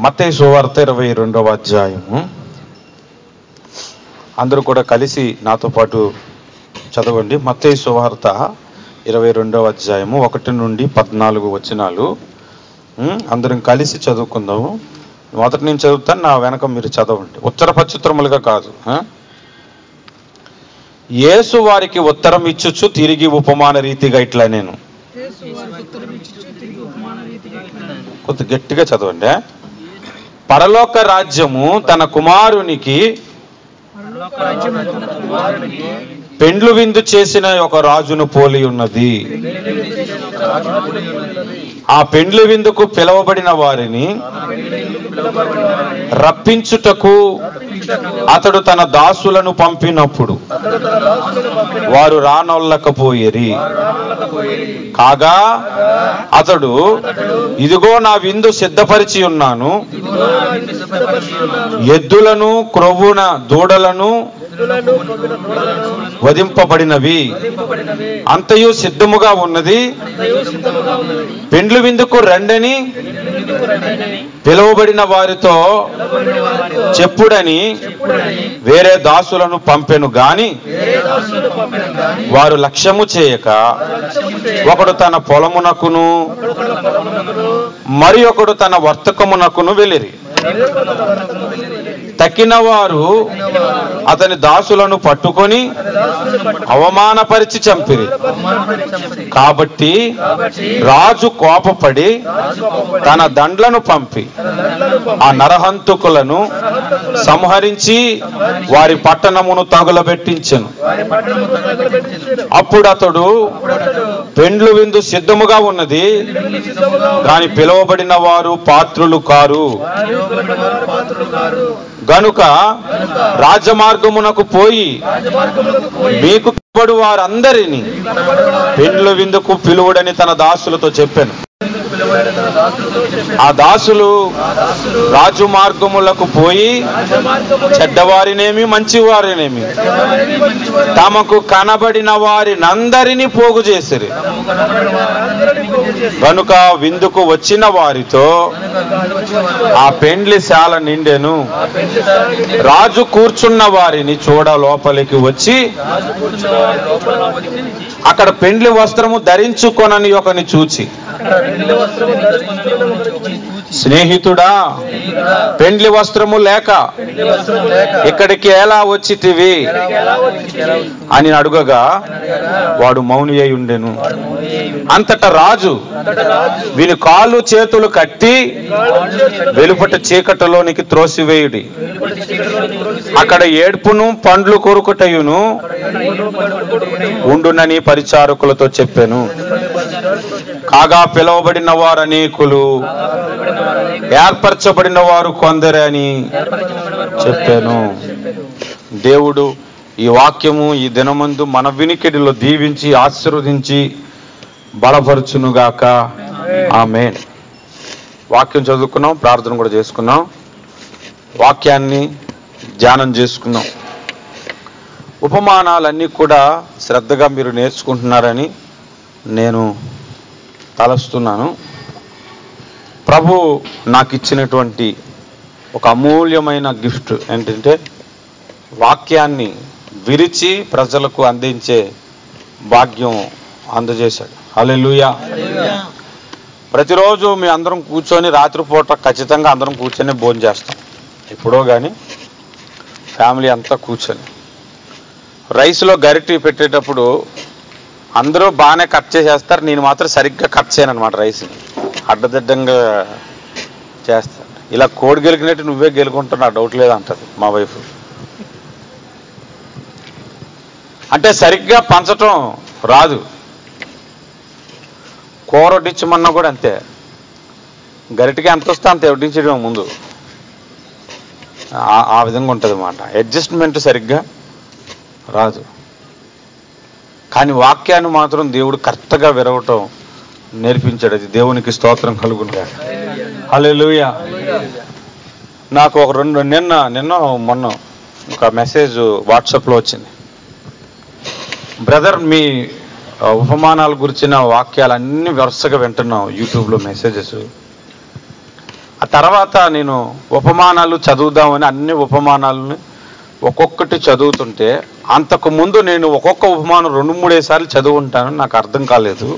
మత్తయి సువార్త 22వ అధ్యాయము. అందరూ కూడా కలిసి నాతో పాటు చదవండి. మత్తయి సువార్త 22వ అధ్యాయము 1 నుండి 14 వచనాలు అందరం కలిసి చదువుకుందాము. మొదట నేను చదువుతాను, నా వెనక మీరు చదవండి. ఉత్తర ప్రత్యుత్తరములుగా కాదు. యేసు వారికి ఉత్తరం ఇచ్చుచు తిరిగి ఉపమాన రీతిగా ఇట్లా నేను కొంత గట్టిగా చదవండి. పరలోక రాజ్యము తన కుమారునికి పెండ్లు విందు చేసిన ఒక రాజును పోలి ఉన్నది. ఆ పెండ్లు విందుకు పిలువబడిన వారిని రప్పించుటకు అతడు తన దాసులను పంపినప్పుడు వారు రానొల్లకపోయేరి. కాగా అతడు, ఇదిగో నా విందు సిద్ధపరిచి ఉన్నాను, ఎద్దులను క్రొవ్వున దూడలను వధింపబడినవి, అంతయు సిద్ధముగా ఉన్నది, పెండ్లు విందుకు రండని పిలువబడిన వారితో చెప్పుడని వేరే దాసులను పంపెను గాని వారు లక్ష్యము చేయక ఒకడు తన పొలమునకును మరి ఒకడు తన వర్తకమునకును వెళ్ళిరి. తక్కిన వారు అతని దాసులను పట్టుకొని అవమానపరిచి చంపిరి. కాబట్టి రాజు కోపపడి తన దండ్లను పంపి ఆ నరహంతకులను సంహరించి వారి పట్టణమును తగులబెట్టించెను. అప్పుడు అతడు, పెండ్లు విందు సిద్ధముగా ఉన్నది, కానీ పిలువబడిన వారు పాత్రులు కారు, గనుక రాజమార్గమునకు పోయి మీకు పిలువబడు వారందరినీ పెండ్లు విందుకు పిలువుడని తన దాసులతో చెప్పాను. ఆ దాసులు రాజు మార్గములకు పోయి చెడ్డవారినేమి మంచివారినేమి తమకు కనబడిన వారినందరినీ పోగు చేసిరి. కనుక విందుకు వచ్చిన వారితో ఆ పెండ్లి శాల నిండెను. రాజు కూర్చున్న వారిని చూడ లోపలికి వచ్చి అక్కడ పెండ్లి వస్త్రము ధరించుకొనని ఒకని చూచి, స్నేహితుడా, పెండ్లి వస్త్రము లేక ఇక్కడికి ఎలా వచ్చితివి అని అడుగగా వాడు మౌని అయి ఉండెను. అంతటా రాజు, వీని కాళ్ళు చేతులు కట్టి వెలుపట చీకటిలోనికి త్రోసివేయుడి, అక్కడ ఏడ్పును పండ్లు కొరుకుటయును ఉండునని పరిచారకులతో చెప్పాను. కాగా పిలువబడిన వారు అనేకులు, ఏర్పరచబడిన వారు కొందరే అని చెప్పాను. దేవుడు ఈ వాక్యము ఈ దినమందు మన వినికిడిలో దీవించి ఆశీర్వదించి బలపరచునుగాక. ఆమేన్. వాక్యం చదువుకున్నాం, ప్రార్థన కూడా చేసుకున్నాం, వాక్యాన్ని ధ్యానం చేసుకున్నాం. ఉపమానాలన్నీ కూడా శ్రద్ధగా మీరు నేర్చుకుంటున్నారని నేను తలస్తున్నాను. ప్రభు నాకు ఇచ్చినటువంటి ఒక అమూల్యమైన గిఫ్ట్ ఏంటంటే వాక్యాన్ని విరిచి ప్రజలకు అందించే భాగ్యం అందజేశాడు. హల్లెలూయా. ప్రతిరోజు మీ అందరం కూర్చొని రాత్రిపూట ఖచ్చితంగా అందరం కూర్చొని భోజనం చేస్తాం. ఎప్పుడో కానీ ఫ్యామిలీ అంతా కూర్చొని రైస్లో గరిటె పెట్టేటప్పుడు అందరూ బాగానే కట్ చేసేస్తారు, నేను మాత్రం సరిగ్గా కట్ చేయను అనమాట. రైస్ని అడ్డదిడ్డంగా చేస్తాను. ఇలా కోడి గెలికినట్టు నువ్వే గెలుకుంటున్నా, డౌట్ లేదంటది మా వైఫ్. అంటే సరిగ్గా పంచటం రాదు. కూర వడ్డించమన్నా కూడా అంతే, గరిటికి ఎంత వస్తే అంత వడ్డించడం ముందు ఆ విధంగా ఉంటుంది అన్నమాట. అడ్జస్ట్మెంట్ సరిగ్గా రాదు. కానీ వాక్యాన్ని మాత్రం దేవుడు కరెక్ట్గా విరవటం నేర్పించాడు. అది దేవునికి స్తోత్రం కలుగునుగా. హల్లెలూయా. నాకు ఒక నిన్న మొన్న ఒక మెసేజ్ వాట్సాప్లో వచ్చింది. బ్రదర్, మీ ఉపమానాల గురించిన వాక్యాలు అన్ని వరుసగా వింటున్నాం యూట్యూబ్లో మెసేజెస్. ఆ తర్వాత నేను ఉపమానాలు చదువుదామని అన్ని ఉపమానాలని ఒక్కొక్కటి చదువుతుంటే, అంతకుముందు నేను ఒక్కొక్క ఉపమానం 2-3 సార్లు చదువుంటాను, నాకు అర్థం కాలేదు.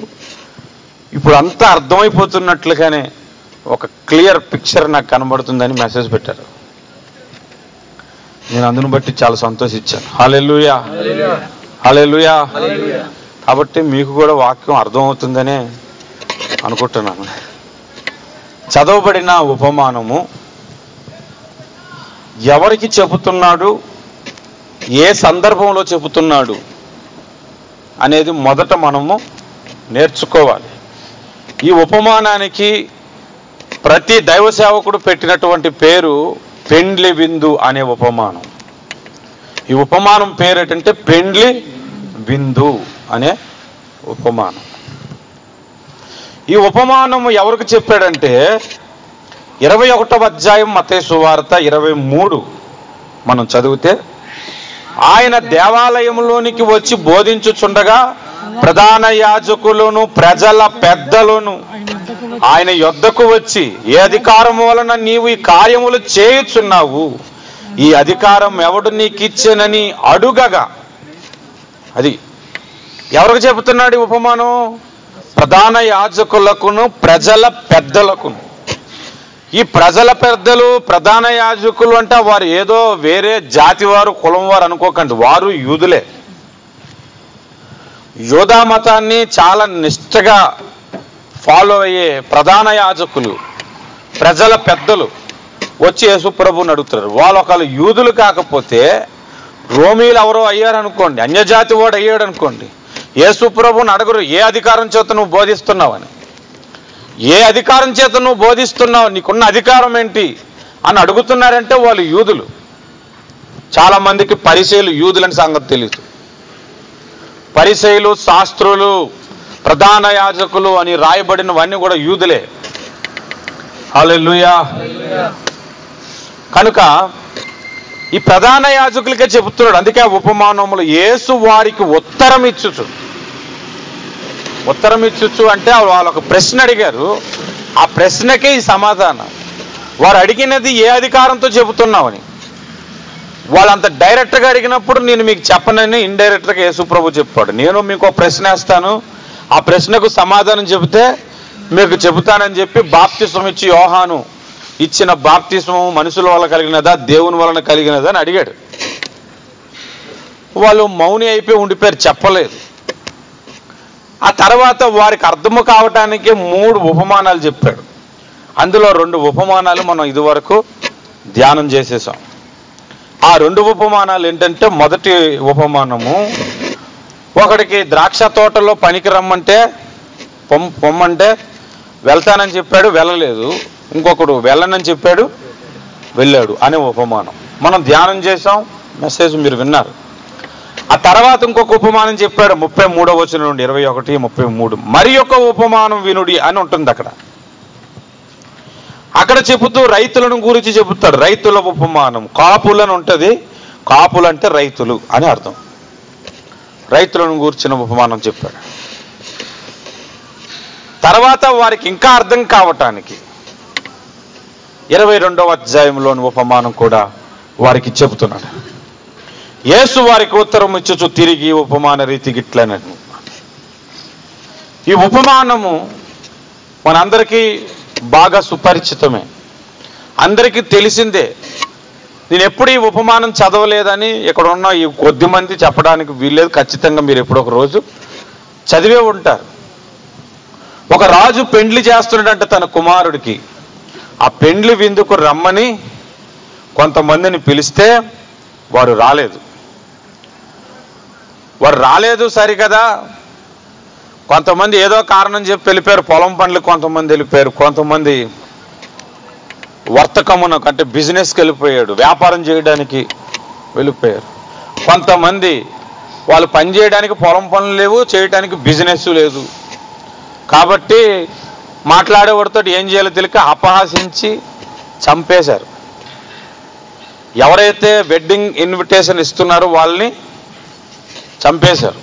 ఇప్పుడు అంతా అర్థమైపోతున్నట్లుగానే ఒక క్లియర్ పిక్చర్ నాకు కనబడుతుందని మెసేజ్ పెట్టారు. నేను అందును బట్టి చాలా సంతోషించాను. హల్లెలూయా, హల్లెలూయా. కాబట్టి మీకు కూడా వాక్యం అర్థమవుతుందనే అనుకుంటున్నాను. చదవబడిన ఉపమానము ఎవరికి చెబుతున్నాడు, ఏ సందర్భంలో చెబుతున్నాడు అనేది మొదట మనము నేర్చుకోవాలి. ఈ ఉపమానానికి ప్రతి దైవ సేవకుడు పెట్టినటువంటి పేరు పెండ్లి విందు అనే ఉపమానం. ఈ ఉపమానం పేరు ఏంటంటే పెండ్లి విందు అనే ఉపమానం. ఈ ఉపమానము ఎవరికి చెప్పాడంటే 21వ అధ్యాయం మత్తయి సువార్త 23 మనం చదివితే, ఆయన దేవాలయంలోనికి వచ్చి బోధించుచుండగా ప్రధాన యాజకులను ప్రజల పెద్దలను ఆయన యొద్దకు వచ్చి, ఏ అధికారం వలన నీవు ఈ కార్యములు చేయుచున్నావు, ఈ అధికారం ఎవడు నీకు ఇచ్చెనని అడుగగా. అది ఎవరికి చెబుతున్నాడు ఈ ఉపమానం? ప్రధాన యాజకులకును ప్రజల పెద్దలకును. ఈ ప్రజల పెద్దలు ప్రధాన యాజకులు అంటే వారు ఏదో వేరే జాతి వారు, కులం వారు అనుకోకండి, వారు యూదులే. యోధా మతాన్ని చాలా నిష్ఠగా ఫాలో అయ్యే ప్రధాన యాజకులు, ప్రజల పెద్దలు వచ్చి యేసుప్రభుని అడుగుతారు. వాళ్ళు ఒకళ్ళు యూదులు కాకపోతే రోమీలు ఎవరో అయ్యారనుకోండి, అన్యజాతి వాడు అయ్యాడు అనుకోండి, యేసుప్రభుని అడగరు ఏ అధికారం చేత నువ్వు బోధిస్తున్నావని. ఏ అధికారం చేత నువ్వు బోధిస్తున్నావు, నీకున్న అధికారం ఏంటి అని అడుగుతున్నారంటే వాళ్ళు యూదులు. చాలా మందికి పరిసయ్యులు యూదులని సంగతి తెలియదు. పరిసయ్యులు, శాస్త్రులు, ప్రధాన యాజకులు అని రాయబడినవన్నీ కూడా యూదులే. హల్లెలూయా. కనుక ఈ ప్రధాన యాజకులకే చెబుతున్నాడు. అందుకే ఆ ఉపమానములు యేసు వారికి ఉత్తరం ఇచ్చుచు అంటే వాళ్ళు ఒక ప్రశ్న అడిగారు, ఆ ప్రశ్నకే ఈ సమాధానం. వారు అడిగినది ఏ అధికారంతో చెబుతున్నావని. వాళ్ళంత డైరెక్ట్గా అడిగినప్పుడు నేను మీకు చెప్పనని ఇండైరెక్ట్గా యేసుప్రభు చెప్పాడు. నేను మీకు ప్రశ్న వేస్తాను, ఆ ప్రశ్నకు సమాధానం చెబితే మీకు చెబుతానని చెప్పి బాప్తిస్మం ఇచ్చి యోహాను ఇచ్చిన బాప్తిస్మం మనుషుల వల్ల కలిగినదా దేవుని వలన కలిగినదా అని అడిగాడు. వాళ్ళు మౌని అయిపోయి ఉండిపోయారు, చెప్పలేదు. ఆ తర్వాత వారికి అర్థము కావటానికి 3 ఉపమానాలు చెప్పాడు. అందులో 2 ఉపమానాలు మనం ఇదివరకు ధ్యానం చేసేసాం. ఆ 2 ఉపమానాలు ఏంటంటే, మొదటి ఉపమానము, ఒకడికి ద్రాక్ష తోటలో పనికి రమ్మంటే పొమ్మంటే వెళ్తానని చెప్పాడు, వెళ్ళలేదు. ఇంకొకడు వెళ్ళనని చెప్పాడు, వెళ్ళాడు అనే ఉపమానం మనం ధ్యానం చేసాం. మెసేజ్ మీరు విన్నారు. ఆ తర్వాత ఇంకొక ఉపమానం చెప్పాడు 33వ వచనం నుండి 21, 33. మరి యొక్క ఉపమానం వినుడి అని ఉంటుంది అక్కడ చెబుతూ రైతులను గురించి చెబుతాడు. రైతుల ఉపమానం. కాపులని ఉంటుంది, కాపులంటే రైతులు అని అర్థం. రైతులను గురించిన ఉపమానం చెప్పాడు. తర్వాత వారికి ఇంకా అర్థం కావటానికి 22వ అధ్యాయంలోని ఉపమానం కూడా వారికి చెబుతున్నాడు. యేసు వారికి ఉత్తరం ఇచ్చుచు తిరిగి ఉపమాన రీతి గిట్లనను. ఈ ఉపమానము మనందరికీ బాగా సుపరిచితమే, అందరికీ తెలిసిందే. నేను ఎప్పుడు ఈ ఉపమానం చదవలేదని ఇక్కడ ఉన్న ఈ కొద్ది మంది చెప్పడానికి వీల్లేదు. ఖచ్చితంగా మీరు ఎప్పుడో ఒక రోజు చదివే ఉంటారు. ఒక రాజు పెండ్లి చేస్తున్నాడంటే తన కుమారుడికి. ఆ పెండ్లి విందుకు రమ్మని కొంతమందిని పిలిస్తే వారు రాలేదు. సరికదా, కొంతమంది ఏదో కారణం చెప్పి వెళ్ళిపోయారు, పొలం పనులకు కొంతమంది వెళ్ళిపోయారు, కొంతమంది వర్తకమునకు అంటే బిజినెస్కి వెళ్ళిపోయాడు, వ్యాపారం చేయడానికి వెళ్ళిపోయారు. కొంతమంది వాళ్ళు పని చేయడానికి పొలం పనులు లేవు, చేయడానికి బిజినెస్ లేదు. కాబట్టి మాట్లాడేవాడితో ఏం చేయాలో తెలియక అపహాసించి చంపేశారు. ఎవరైతే వెడ్డింగ్ ఇన్విటేషన్ ఇస్తున్నారో వాళ్ళని చంపేశారు.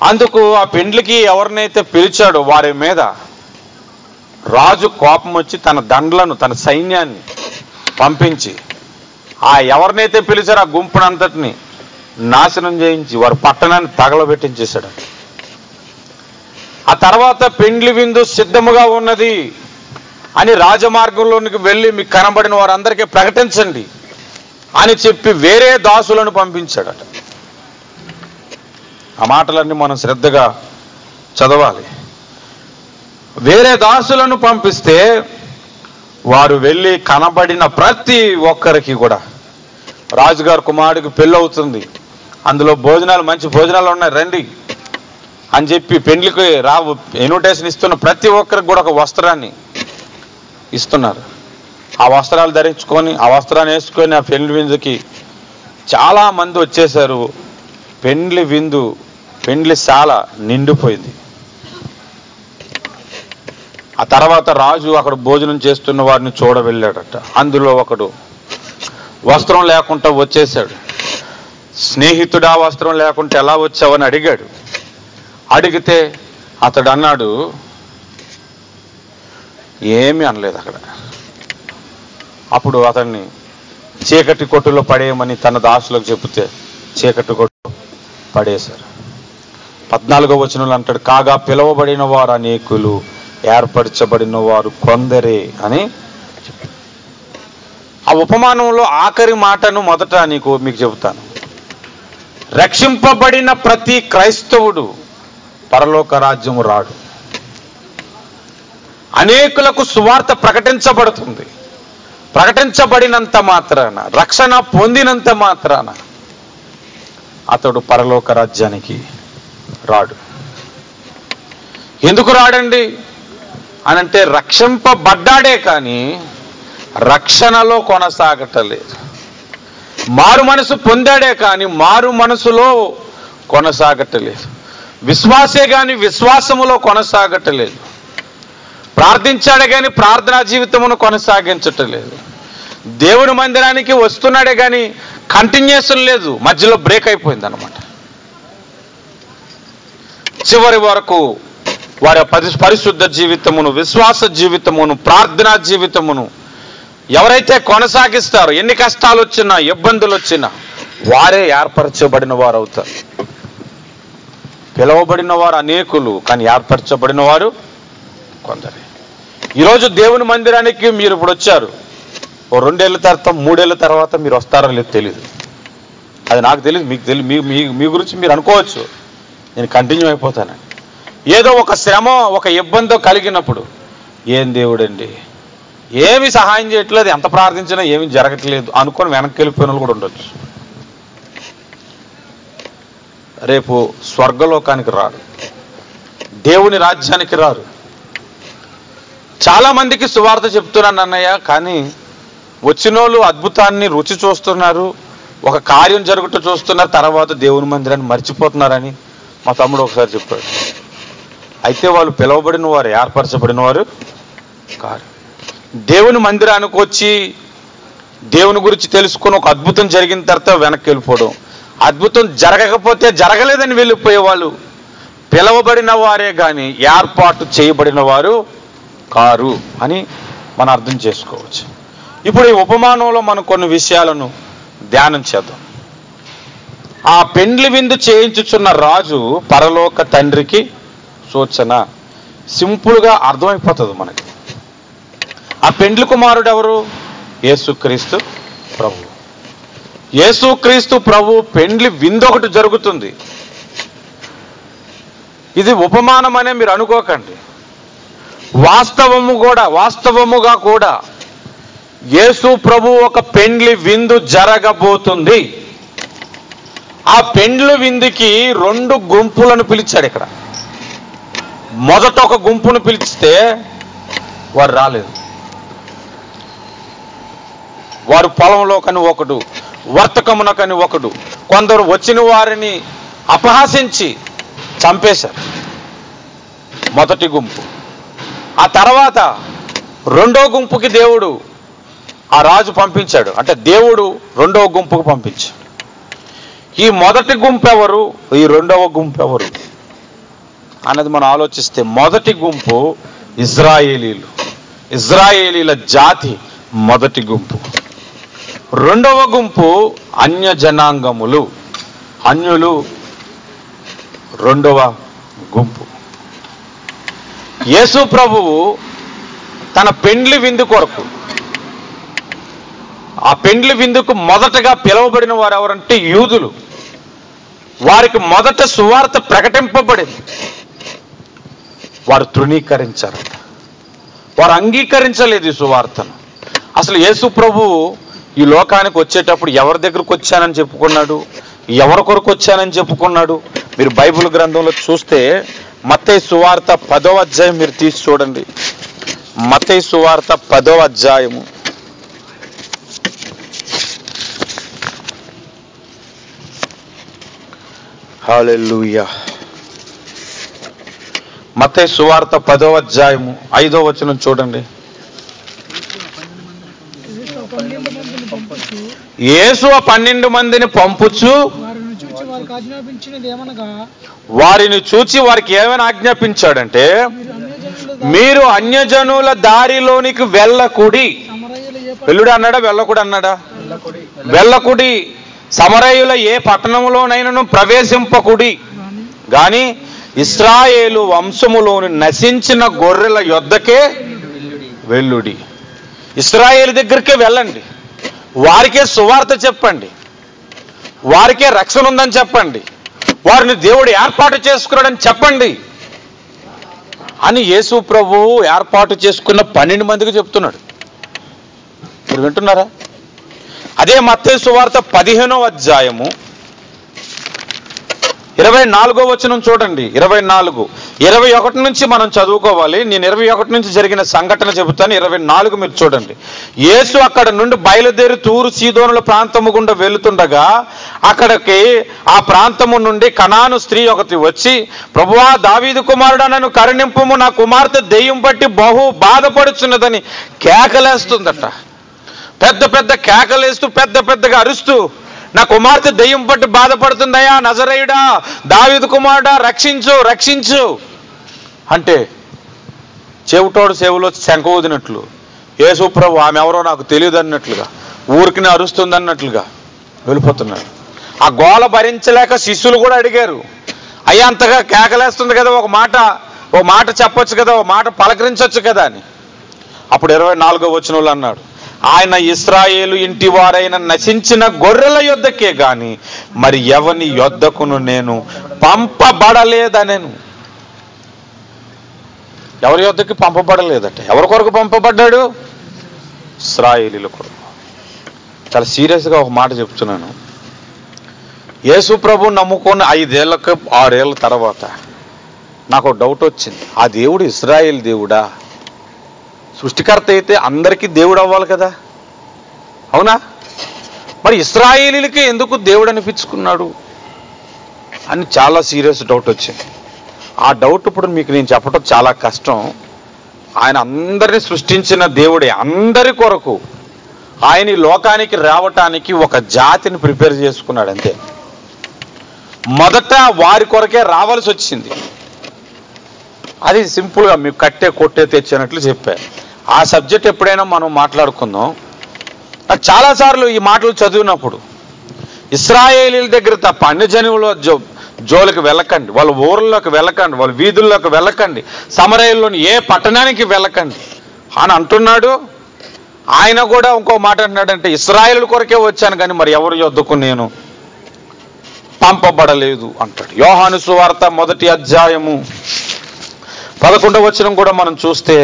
అందుకు ఆ పెండ్లికి ఎవరినైతే పిలిచాడో వారి మీద రాజు కోపం వచ్చి తన దండ్లను, తన సైన్యాన్ని పంపించి ఎవరినైతే పిలిచారో ఆ గుంపునంతటిని నాశనం చేయించి వారి పట్టణాన్ని తగలబెట్టించేశాడు. ఆ తర్వాత పెండ్లి విందు సిద్ధముగా ఉన్నది అని రాజమార్గంలోనికి వెళ్ళి మీకు కనబడిన వారందరికీ ప్రకటించండి అని చెప్పి వేరే దాసులను పంపించాడట. ఆ మాటలన్నీ మనం శ్రద్ధగా చదవాలి. వేరే దాసులను పంపిస్తే వారు వెళ్ళి కనబడిన ప్రతి ఒక్కరికి కూడా రాజుగారు కుమారుడికి పెళ్ళి అవుతుంది, అందులో భోజనాలు, మంచి భోజనాలు ఉన్నాయి, రండి అని చెప్పి పెండ్లికి ఇన్విటేషన్ ఇస్తున్న ప్రతి ఒక్కరికి కూడా ఒక వస్త్రాన్ని ఇస్తున్నారు. ఆ వస్త్రాలు ధరించుకొని, ఆ వస్త్రాన్ని వేసుకొని ఆ పెండ్లి విందుకి చాలా మంది వచ్చేసారు. పెండ్లి శాల నిండిపోయింది. ఆ తర్వాత రాజు అక్కడ భోజనం చేస్తున్న వారిని చూడవెళ్ళాడట. అందులో ఒకడు వస్త్రం లేకుండా వచ్చేసాడు. స్నేహితుడా, వస్త్రం లేకుండా ఎలా వచ్చావని అడిగాడు. అడిగితే అతడు అన్నాడు, ఏమీ అనలేదు అక్కడ. అప్పుడు అతన్ని చీకటి కొట్టులో పడేయమని తన దాసులకు చెబితే చీకటి కొట్టు పడేశారు. 14వ వచనంలో అంటాడు, కాగా పిలువబడిన వారు అనేకులు, ఏర్పరచబడిన వారు కొందరే అని. ఆ ఉపమానంలో ఆఖరి మాటను మొదట మీకు చెబుతాను. రక్షింపబడిన ప్రతి క్రైస్తవుడు పరలోక రాజ్యము రాడు. అనేకులకు సువార్త ప్రకటించబడుతుంది. ప్రకటించబడినంత మాత్రాన, రక్షణ పొందినంత మాత్రాన అతడు పరలోక రాజ్యానికి రాడు. ఎందుకు రాడండి అనంటే రక్షింపబడ్డాడే కానీ రక్షణలో కొనసాగటలేదు. మారు మనసు పొందాడే కానీ మారు మనసులో కొనసాగటలేదు. విశ్వాసే కానీ విశ్వాసములో కొనసాగటలేదు. ప్రార్థించాడే కానీ ప్రార్థనా జీవితమును కొనసాగించటలేదు. దేవుని మందిరానికి వస్తున్నాడే కానీ కంటిన్యూషన్ లేదు, మధ్యలో బ్రేక్ అయిపోయింది అన్నమాట. చివరి వరకు వారి పరిశుద్ధ జీవితమును, విశ్వాస జీవితమును, ప్రార్థనా జీవితమును ఎవరైతే కొనసాగిస్తారో, ఎన్ని కష్టాలు వచ్చినా, ఇబ్బందులు వచ్చినా వారే ఏర్పరచబడిన వారు అవుతారు. పిలువబడిన వారు అనేకులు, కానీ ఏర్పరచబడిన వారు కొందరే. ఈరోజు దేవుని మందిరానికి మీరు ఇప్పుడు వచ్చారు, ఓ 2 ఏళ్ళ తర్వాత 3 ఏళ్ళ తర్వాత మీరు వస్తారో లేదు తెలియదు. అది నాకు తెలియదు, మీకు తెలియదు. మీ గురించి మీరు అనుకోవచ్చు నేను కంటిన్యూ అయిపోతానని. ఏదో ఒక శ్రమ, ఒక ఇబ్బందో కలిగినప్పుడు ఏం దేవుడండి, ఏమి సహాయం చేయట్లేదు, ఎంత ప్రార్థించినా ఏమి జరగట్లేదు అనుకొని వెనక్కి వెళ్ళిపోయిన వాళ్ళు కూడా ఉండొచ్చు. రేపు స్వర్గలోకానికి రారు, దేవుని రాజ్యానికి రారు. చాలా మందికి సువార్త చెప్తున్నాను అన్నయ్య, కానీ వచ్చినోళ్ళు అద్భుతాన్ని రుచి చూస్తున్నారు, ఒక కార్యం జరుగుతూ చూస్తున్నారు, తర్వాత దేవుని మందిరాన్ని మర్చిపోతున్నారని మా తమ్ముడు ఒకసారి చెప్పాడు. అయితే వాళ్ళు పిలువబడిన వారు, ఏర్పరచబడిన వారు కారు. దేవుని మందిరానికి వచ్చి దేవుని గురించి తెలుసుకుని ఒక అద్భుతం జరిగిన తర్వాత వెనక్కి వెళ్ళిపోవడం, అద్భుతం జరగకపోతే జరగలేదని వెళ్ళిపోయేవాళ్ళు పిలువబడిన వారే కానీ ఏర్పాటు చేయబడిన వారు కారు అని మనం అర్థం చేసుకోవచ్చు. ఇప్పుడు ఈ ఉపమానంలో మనం కొన్ని విషయాలను ధ్యానం చేద్దాం. ఆ పెండ్లి విందు చేయించుచున్న రాజు పరలోక తండ్రికి సూచన. సింపుల్గా అర్థమైపోతుంది మనకి. ఆ పెండ్లి కుమారుడు ఎవరు? యేసుక్రీస్తు ప్రభు. యేసుక్రీస్తు ప్రభు పెండ్లి విందు ఒకటి జరుగుతుంది. ఇది ఉపమానం అనే మీరు అనుకోకండి. వాస్తవముగా కూడా యేసు ప్రభు ఒక పెండ్లి విందు జరగబోతుంది. ఆ పెండ్లి విందుకి 2 గుంపులను పిలిచాడు. ఇక్కడ మొదట ఒక గుంపును పిలిస్తే వారు రాలేదు. వారు పొలంలో కని ఒకడు, వర్తకమున కని ఒకడు, కొందరు వచ్చిన వారిని అపహాసించి చంపేశారు. మొదటి గుంపు. ఆ తర్వాత 2వ గుంపుకి దేవుడు, ఆ రాజు పంపించాడు. అంటే దేవుడు 2వ గుంపుకు పంపించాడు. ఈ మొదటి గుంపు ఎవరు, ఈ 2వ గుంపు ఎవరు అన్నది మనం ఆలోచిస్తే, మొదటి గుంపు ఇజ్రాయేలీల జాతి మొదటి గుంపు. రెండవ గుంపు అన్య జనాంగములు, అన్యులు రెండవ గుంపు. యేసు ప్రభువు తన పెండ్లి విందు కొరకు, ఆ పెండ్లి విందుకు మొదటగా పిలువబడిన వారు ఎవరంటే యూదులు. వారికి మొదట సువార్త ప్రకటింపబడింది. వారు తృణీకరించారు, వారు అంగీకరించలేదు ఈ సువార్తను. అసలు యేసు ప్రభువు ఈ లోకానికి వచ్చేటప్పుడు ఎవరి దగ్గరకు వచ్చానని చెప్పుకున్నాడు, ఎవరి కొరకు వచ్చానని చెప్పుకున్నాడు? మీరు బైబిల్ గ్రంథంలో చూస్తే మత్తయి సువార్త 10వ అధ్యాయం మీరు తీసి చూడండి. మత్తయి సువార్త 10వ అధ్యాయము. హల్లెలూయా. మత్తయి సువార్త 10వ అధ్యాయము 5వ వచనం చూడండి. యేసు 12 మందిని పంపుచు వారిని చూచి వారికి ఏమైనా ఆజ్ఞాపించాడంటే, మీరు అన్యజనుల దారిలోనికి వెళ్ళకుడి. వెళ్ళుడు అన్నాడా, వెళ్ళకుడి అన్నాడా? వెళ్ళకుడి. సమరయుల ఏ పట్టణంలోనైనా ప్రవేశింపకుడి, గాని ఇశ్రాయేలు వంశములోని నశించిన గొర్రెల యొద్దకే వెళ్ళుడి. ఇశ్రాయేలు దగ్గరికే వెళ్ళండి, వారికే సువార్త చెప్పండి, వారికే రక్షణ ఉందని చెప్పండి, వారిని దేవుడు ఏర్పాటు చేసుకున్నాడని చెప్పండి అని యేసు ప్రభువు ఏర్పాటు చేసుకున్న 12 మందికి చెప్తున్నాడు. మీరు వింటున్నారా? అదే మత్తయి సువార్త 15వ అధ్యాయము 24వ వచనం చూడండి. 24, 21 నుంచి మనం చదువుకోవాలి. నేను 21 నుంచి జరిగిన సంఘటన చెబుతాను. 24 మీరు చూడండి. యేసు అక్కడ నుండి బయలుదేరి తూరు సీదోనుల ప్రాంతము గుండా వెళుతుండగా అక్కడికి ఆ ప్రాంతము నుండి కనాను స్త్రీ ఒకటి వచ్చి, ప్రభువా, దావీదు కుమారుడా, నన్ను కరుణింపుము, నా కుమార్తె దెయ్యం పట్టి బహు బాధపడుచున్నదని కేకలేస్తుందట. పెద్ద పెద్ద కేకలేస్తూ పెద్ద పెద్దగా అరుస్తూ, నా కుమార్తె దెయ్యం పట్టి బాధపడుతుందయ్యా, నజరేయుడా, దావీదు కుమారుడా, రక్షించు రక్షించు అంటే చెవిటోడు చెవులో శంఖ ఊదినట్లు యేసు ప్రభు ఆమె ఎవరో నాకు తెలియదు అన్నట్లుగా, ఊరికి అరుస్తుంది అన్నట్లుగా వెళ్ళిపోతున్నాడు. ఆ గోల భరించలేక శిష్యులు కూడా అడిగారు, అయ్యా అంతగా కేకలేస్తుంది కదా, ఒక మాట చెప్పొచ్చు కదా, ఒక మాట పలకరించవచ్చు కదా అని. అప్పుడు 24వ వచనంలో అన్నాడు, ఆయన ఇశ్రాయేలు ఇంటి వారైన నశించిన గొర్రెల యొద్దకే గాని మరి ఎవని యొద్దకును నేను పంపబడలేదనెను. ఎవరి యొద్దకి పంపబడలేదట. ఎవరి కొరకు పంపబడ్డాడు? ఇశ్రాయేలీల కొరకు. చాలా సీరియస్గా ఒక మాట చెప్తున్నాను. యేసు ప్రభు నమ్ముకొని 5 ఏళ్ళకు 6 ఏళ్ళ తర్వాత నాకు డౌట్ వచ్చింది. ఆ దేవుడు ఇశ్రాయేల్ దేవుడా? సృష్టికర్త అయితే అందరికీ దేవుడు అవ్వాలి కదా, అవునా? మరి ఇశ్రాయేలీలకి ఎందుకు దేవుడు అనిపించుకున్నాడు అని చాలా సీరియస్ డౌట్ వచ్చింది. ఆ డౌట్ ఇప్పుడు మీకు నేను చెప్పడం చాలా కష్టం. ఆయన అందరినీ సృష్టించిన దేవుడే. అందరి కొరకు ఆయన ఈ లోకానికి రావటానికి ఒక జాతిని ప్రిపేర్ చేసుకున్నాడు అంతే. మొదట వారి కొరకే రావాల్సి వచ్చింది. అది సింపుల్గా మీకు కట్టే కొట్టే తెచ్చినట్లు చెప్పారు. ఆ సబ్జెక్ట్ ఎప్పుడైనా మనం మాట్లాడుకుందాం. నాకు చాలాసార్లు ఈ మాటలు చదివినప్పుడు, ఇశ్రాయేలీల దగ్గర తప్ప అన్ని జనుల జోలికి వెళ్ళకండి, వాళ్ళ ఊర్లోకి వెళ్ళకండి, వాళ్ళ వీధుల్లోకి వెళ్ళకండి, సమరయుల్లోని ఏ పట్టణానికి వెళ్ళకండి అని అంటున్నాడు. ఆయన కూడా ఇంకో మాట అంటున్నాడంటే, ఇశ్రాయేలు కొరకే వచ్చాను కానీ మరి ఎవరి యొద్దకు నేను పంపబడలేదు అంటాడు. యోహాను సువార్త 1వ అధ్యాయము 11వ వచనం కూడా మనం చూస్తే,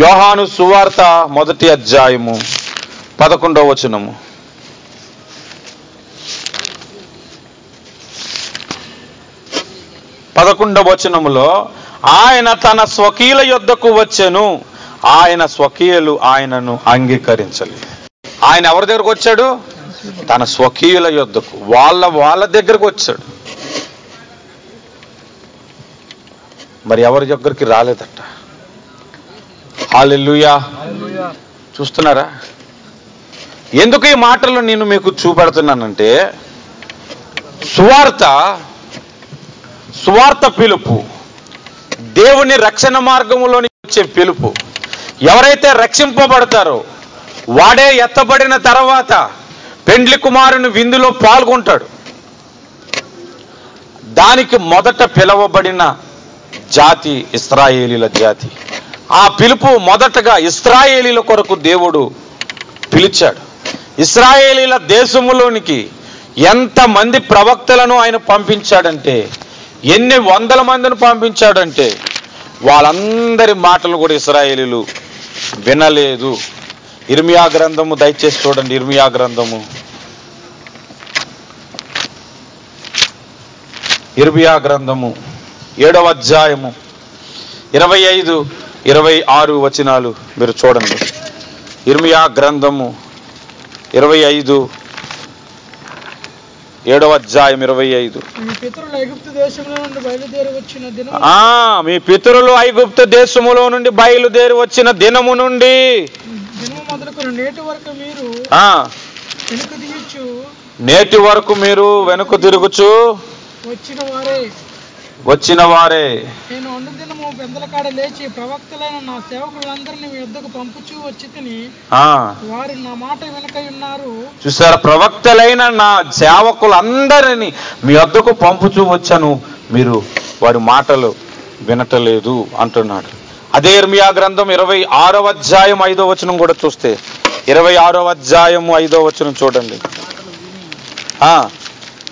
యోహాను సువార్త 1వ అధ్యాయము 11వ వచనము. పదకొండవ వచనములో, ఆయన తన స్వకీయుల యొద్దకు వచ్చెను, ఆయన స్వకీయులు ఆయనను అంగీకరించలేదు. ఆయన ఎవరి దగ్గరకు వచ్చాడు? తన స్వకీయుల యొద్దకు, వాళ్ళ దగ్గరకు వచ్చాడు. మరి ఎవరి దగ్గరికి రాలేదట. హల్లెలూయా. చూస్తున్నారా? ఎందుకు ఈ మాటలు నేను మీకు చూపెడుతున్నానంటే, సువార్త పిలుపు దేవుని రక్షణ మార్గములోని వచ్చే పిలుపు. ఎవరైతే రక్షింపబడతారో వాడే ఎత్తబడిన తర్వాత పెండ్లి కుమారుని విందులో పాల్గొంటాడు. దానికి మొదట పిలవబడిన జాతి ఇశ్రాయేలీల జాతి. ఆ పిలుపు మొదటగా ఇశ్రాయేలీల కొరకు దేవుడు పిలిచాడు. ఇశ్రాయేలీల దేశములోనికి ఎంతమంది ప్రవక్తలను ఆయన పంపించాడంటే, ఎన్ని వందల మందిని పంపించాడంటే, వాళ్ళందరి మాటలు కూడా ఇశ్రాయేలీలు వినలేదు. ఇర్మియా గ్రంథము దయచేసి చూడండి. ఇర్మియా గ్రంథము 7వ అధ్యాయము 25, 26 వచనాలు మీరు చూడండి. ఇర్మియా గ్రంథము 25, 7వ అధ్యాయం 25. మీ పితరులు ఐగుప్తు దేశములో నుండి బయలుదేరి వచ్చిన దినము నుండి నేటి వరకు మీరు వెనుక తిరుగుచు వచ్చిన వారే నేను అనుదినము పెందలకాడ లేచి ప్రవక్తలైన నా సేవకులందరినీ మీ యొద్దకు పంపుచూ వచ్చి తిని వారు నా మాట వెనకై ఉన్నారు. చూసారా, ప్రవక్తలైన నా సేవకులందరినీ మీ యొద్దకు పంపుచూ వచ్చాను, మీరు వారి మాటలు వినటలేదు అంటున్నాడు. అదే ఇర్మియా గ్రంథం 26వ అధ్యాయం 5వ వచనం కూడా చూస్తే, 26వ అధ్యాయం 5వ వచనం చూడండి.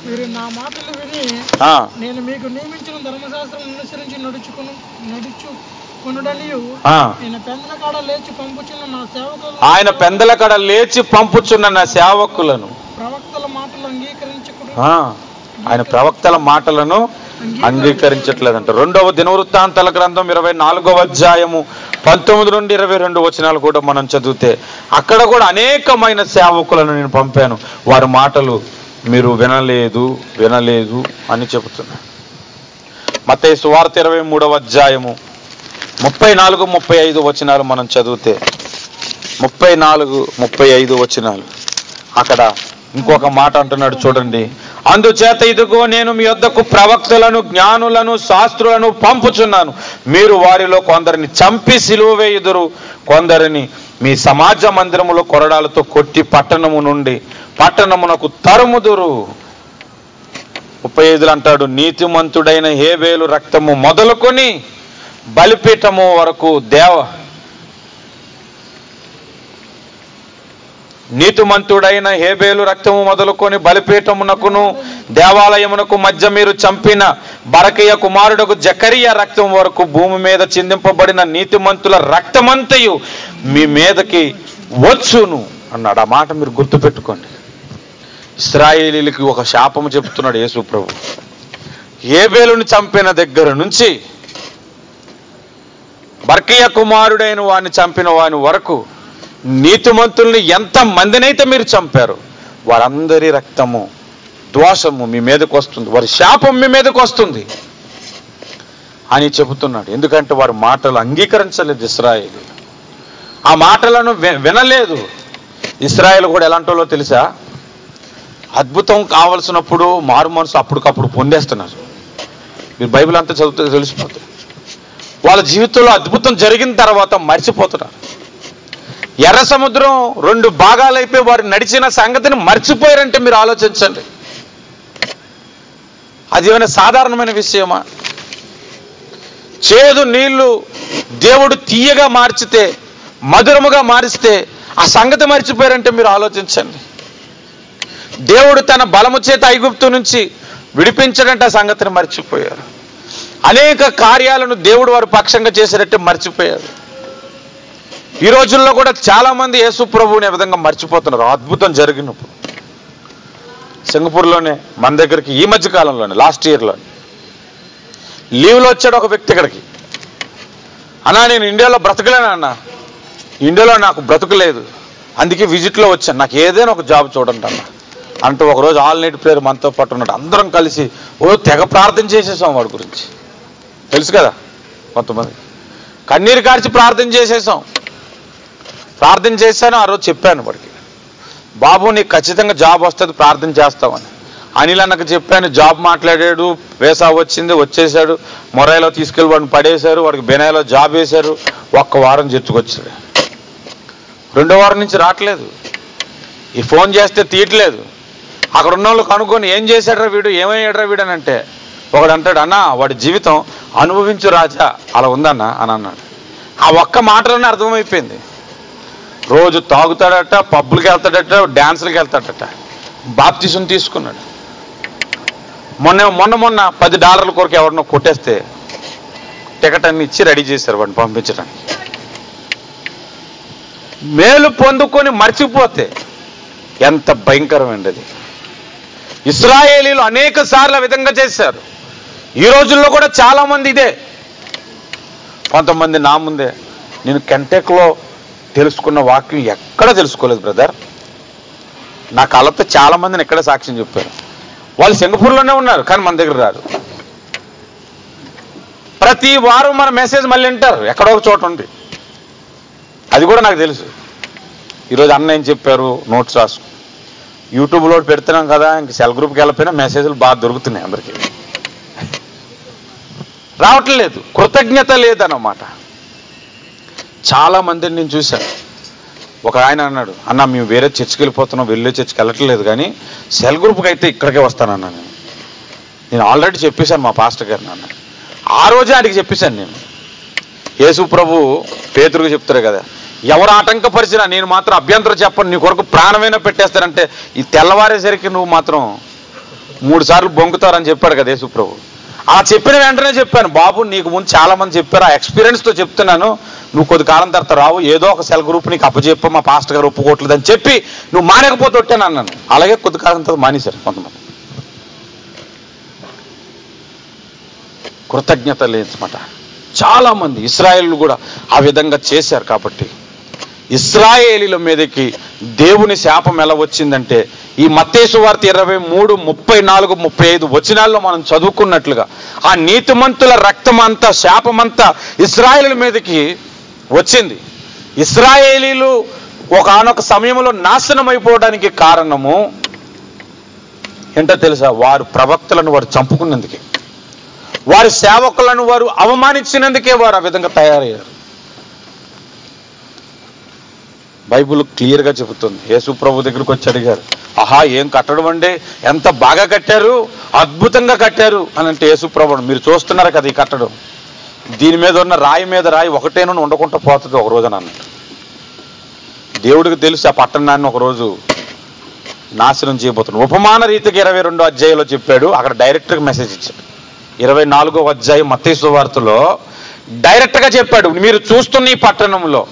మీరు నా మాటలు విని నేను మీకు నియమించిన ధర్మశాస్త్రం అనుసరించి నడుచుకొనుడనియు ఆయన పెందలకాడ లేచి పంపుచున్న నా సేవకులను ప్రవక్తల మాటలు అంగీకరించకుడు. ఆయన ప్రవక్తల మాటలను అంగీకరించట్లేదంట. 2వ దినవృత్తాంతాల గ్రంథం 24వ అధ్యాయము 19 నుండి 22 వచనాలు కూడా మనం చదివితే, అక్కడ కూడా అనేకమైన సేవకులను నేను పంపాను, వారి మాటలు మీరు వినలేదు అని చెబుతున్నారు. మత్తయి సువార్త 23వ అధ్యాయము 34, 35 వచనాలు మనం చదివితే, 34, 35 వచనాలు అక్కడ ఇంకొక మాట అంటున్నాడు చూడండి. అందుచేత ఇదిగో నేను మీ యొద్దకు ప్రవక్తలను, జ్ఞానులను, శాస్త్రులను పంపుచున్నాను. మీరు వారిలో కొందరిని చంపి సిలువ వేయుదురు, కొందరిని మీ సమాజ మందిరములో కొరడాలతో కొట్టి పట్టణమునకు తరుముదురు. 35 అంటాడు, నీతిమంతుడైన హేబేలు రక్తము మొదలుకొని బలిపీఠము వరకు నీతిమంతుడైన హేబేలు రక్తము మొదలుకొని బలిపీఠమునకును దేవాలయమునకు మధ్య మీరు చంపిన బరకయ్య కుమారుడకు జకరియా రక్తం వరకు భూమి మీద చిందింపబడిన నీతిమంతుల రక్తమంతయు మీ మీదకి వచ్చును అన్నాడు. ఆ మాట మీరు గుర్తుపెట్టుకోండి. ఇశ్రాయేలీలకి ఒక శాపము చెప్తున్నాడు యేసు ప్రభు. హేబేలుని చంపిన దగ్గర నుంచి బరకయ్య కుమారుడైన వాడిని చంపిన వాని వరకు నీతిమంతుల్ని ఎంత మందినైతే మీరు చంపారు, వారందరి రక్తము, దోషము మీ మీదకి వస్తుంది, వారి శాపం మీ మీదకి వస్తుంది అని చెబుతున్నాడు. ఎందుకంటే వారి మాటలు అంగీకరించలేదు ఇశ్రాయేలు, ఆ మాటలను వినలేదు. ఇశ్రాయేలు కూడా ఎలాంటి వాళ్ళో తెలుసా? అద్భుతం కావలసినప్పుడు మారు మనసు అప్పటికప్పుడు పొందేస్తున్నారు. మీరు బైబిల్ అంతా చదివితే తెలిసిపోతుంది. వాళ్ళ జీవితంలో అద్భుతం జరిగిన తర్వాత మర్చిపోతున్నారు. ఎర్ర సముద్రం 2 భాగాలైపోయి వారు నడిచిన సంగతిని మర్చిపోయారంటే మీరు ఆలోచించండి. అది ఏమైనా సాధారణమైన విషయమా? చేదు నీళ్లు దేవుడు తీయగా మార్చితే, మధురముగా మారిస్తే ఆ సంగతి మర్చిపోయారంటే మీరు ఆలోచించండి. దేవుడు తన బలము చేత ఐగుప్తు నుంచి విడిపించడంటే ఆ సంగతిని మర్చిపోయారు. అనేక కార్యాలను దేవుడు వారి పక్షంగా చేసేటట్టు మర్చిపోయారు. ఈ రోజుల్లో కూడా చాలా మంది యేసు ప్రభువుని విధంగా మర్చిపోతున్నారు. అద్భుతం జరిగినప్పుడు సింగపూర్లోనే మన దగ్గరికి ఈ మధ్య కాలంలోనే లాస్ట్ ఇయర్లో లీవ్లో వచ్చాడు ఒక వ్యక్తి ఇక్కడికి. అన్నా నేను ఇండియాలో బ్రతకలేను అన్న, ఇండియాలో నాకు బ్రతుకులేదు, అందుకే విజిట్లో వచ్చాను, నాకు ఏదైనా ఒక జాబ్ చూడండి అన్న అంటూ ఒకరోజు ఆల్ నైట్ ప్రేయర్ మనతో పాటు ఉన్నాడు. అందరం కలిసి తెగ ప్రార్థన చేసేసాం వాడి గురించి. తెలుసు కదా, కొంతమంది కన్నీరు కార్చి ప్రార్థన చేసేసాం. ప్రార్థన చేశాను. ఆ రోజు చెప్పాను వాడికి, బాబు నీకు ఖచ్చితంగా జాబ్ వస్తుంది, ప్రార్థన చేస్తామని. అనిల్ అన్నకు చెప్పాను, జాబ్ మాట్లాడాడు, వేసా వచ్చింది, వచ్చేసాడు. మొరైలో తీసుకెళ్ళి వాడిని పడేశారు, వాడికి బెనాయిలో జాబ్ వేశారు. ఒక్క వారం చెచ్చుకొచ్చాడు. 2వ వారం నుంచి రావట్లేదు. ఈ ఫోన్ చేస్తే తీయట్లేదు. అక్కడ ఉన్న వాళ్ళు కనుక్కొని ఏం చేశాడ్రా వీడు, ఏమయ్యాడ్రా వీడు అని అంటే ఒకడు అంటాడు, అన్న వాడి జీవితం అనుభవించు రాజా అలా ఉందన్న అని అన్నాడు. ఆ ఒక్క మాటలోనే అర్థమైపోయింది. రోజు తాగుతాడట, పబ్బులకి వెళ్తాడట, డ్యాన్సులకి వెళ్తాడట. బాప్తిసం తీసుకున్నాడు. మొన్న $10 కొరకు ఎవరినో కొట్టేస్తే టికెట్ అన్ని ఇచ్చి రెడీ చేశారు వాడిని పంపించడానికి. మేలు పొందుకొని మర్చిపోతే ఎంత భయంకరమైనది అది. ఇశ్రాయేలీలు అనేక సార్లు ఆ విధంగా చేశారు. ఈ రోజుల్లో కూడా చాలా మంది ఇదే. కొంతమంది నా ముందే, నేను కెంటెక్లో తెలుసుకున్న వాక్యం ఎక్కడ తెలుసుకోలేదు బ్రదర్, నా కళ్ళతో చాలా మందిని ఎక్కడ సాక్ష్యం చెప్పారు. వాళ్ళు సింగపూర్లోనే ఉన్నారు కానీ మన దగ్గర రారు. ప్రతి వారం మన మెసేజ్ మళ్ళీ వింటారు, ఎక్కడో ఒక చోట ఉంది. అది కూడా నాకు తెలుసు. ఈరోజు అన్న ఏం చెప్పారు నోట్స్ రాసు, యూట్యూబ్లో పెడుతున్నాం కదా, ఇంక సెల్ గ్రూప్కి వెళ్ళిపోయినా మెసేజ్లు బాగా దొరుకుతున్నాయి అందరికీ. రావట్లేదు, కృతజ్ఞత లేదన్నమాట. చాలా మందిని నేను చూశాను. ఒక ఆయన అన్నాడు, అన్న మేము వేరే చర్చికి వెళ్ళిపోతున్నాం, వెళ్ళే చర్చికి వెళ్ళట్లేదు కానీ సెల్ గ్రూప్కి అయితే ఇక్కడికే వస్తానన్నా. నేను ఆల్రెడీ చెప్పేశాను మా పాస్టర్ గారిని అన్నాడు. ఆ రోజే ఆయనకి చెప్పేశాను నేను. యేసు ప్రభు పేతురుకు చెప్తారు కదా, ఎవరు ఆటంకపరిచినా నేను మాత్రం అభ్యంతరం చెప్పను, నీ కొరకు ప్రాణమైనా పెట్టేస్తానంటే ఈ తెల్లవారేసరికి నువ్వు మాత్రం 3 సార్లు బొంకుతారని చెప్పాడు కదా యేసు ప్రభు. అలా చెప్పిన వెంటనే చెప్పాను, బాబు నీకు ముందు చాలా మంది చెప్పారు, ఆ ఎక్స్పీరియన్స్తో చెప్తున్నాను, నువ్వు కొద్ది కాలం తర్వాత రావు, ఏదో ఒక సెల్ గ్రూప్ నీకు అప్పచెప్ప, మా పాస్టర్ గారు ఒప్పుకోవట్లేదు అని చెప్పి నువ్వు మానేకపోతే వచ్చాను అన్నాను. అలాగే కొద్ది కాలం తర్వాత మానేశారు కొంతమంది. కృతజ్ఞత లేదన్నమాట. చాలా మంది ఇశ్రాయేలు కూడా ఆ విధంగా చేశారు. కాబట్టి ఇశ్రాయేలీల మీదకి దేవుని శాపం ఎలా వచ్చిందంటే ఈ మత్తయి సువార్త 23, 34, 35 వచనాల్లో మనం చదువుకున్నట్లుగా ఆ నీతిమంతుల రక్తమంతా శాపమంతా ఇశ్రాయేలీల మీదకి వచ్చింది. ఇశ్రాయేలీలు ఒకానొక సమయంలో నాశనం అయిపోవడానికి కారణము ఏంటో తెలుసా? వారు ప్రవక్తలను వారు చంపుకున్నందుకే, వారి సేవకులను వారు అవమానించినందుకే వారు ఆ విధంగా తయారయ్యారు. బైబుల్ క్లియర్గా చెబుతుంది. యేసు ప్రభు దగ్గరికి వచ్చి అడిగారు, ఆహా ఏం కట్టడం అండి, ఎంత బాగా కట్టారు, అద్భుతంగా కట్టారు అని అంటే యేసు ప్రభు, మీరు చూస్తున్నారు కదా ఈ కట్టడం, దీని మీద ఉన్న రాయి మీద రాయి ఒకటేనూ ఉండకుండా పోతుంది ఒక రోజున అన్నట్టు. దేవుడికి తెలుసు ఆ పట్టణాన్ని ఒకరోజు నాశనం చేయబోతున్నాడు. ఉపమాన రీతికి 22వ అధ్యాయంలో చెప్పాడు, అక్కడ డైరెక్ట్గా మెసేజ్ ఇచ్చాడు. 24వ అధ్యాయం మత్తయి సువార్తలో డైరెక్ట్గా చెప్పాడు, మీరు చూస్తున్న ఈ పట్టణంలో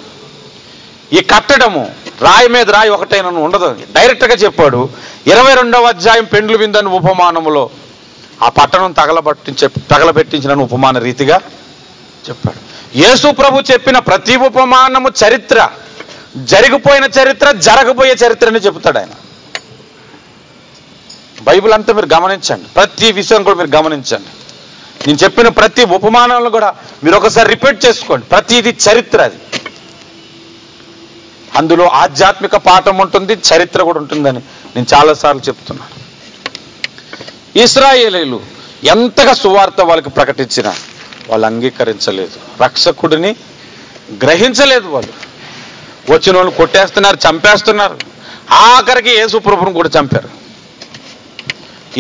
ఈ కట్టడము రాయి మీద రాయి ఒకటైనా ఉండదు డైరెక్ట్గా చెప్పాడు. 22వ అధ్యాయం పెండ్లు విందని ఉపమానములో ఆ పట్టణం తగలబెట్టించిన ఉపమాన రీతిగా చెప్పాడు. యేసు ప్రభు చెప్పిన ప్రతి ఉపమానము చరిత్ర, జరిగిపోయిన చరిత్ర, జరగబోయే చరిత్రని చెబుతాడు ఆయన. బైబిల్ అంతా మీరు గమనించండి, ప్రతి విషయం కూడా మీరు గమనించండి. నేను చెప్పిన ప్రతి ఉపమానాలను కూడా మీరు ఒకసారి రిపీట్ చేసుకోండి. ప్రతిది చరిత్ర, అది అందులో ఆధ్యాత్మిక పాఠం ఉంటుంది, చరిత్ర కూడా ఉంటుందని నేను చాలాసార్లు చెప్తున్నాను. ఇశ్రాయేలీలు ఎంతగా సువార్త వాళ్ళకి ప్రకటించినా వాళ్ళు అంగీకరించలేదు, రక్షకుడిని గ్రహించలేదు. వాళ్ళు వచ్చిన వాళ్ళు కొట్టేస్తున్నారు, చంపేస్తున్నారు. ఆఖరికి యేసు ప్రభువును కూడా చంపారు,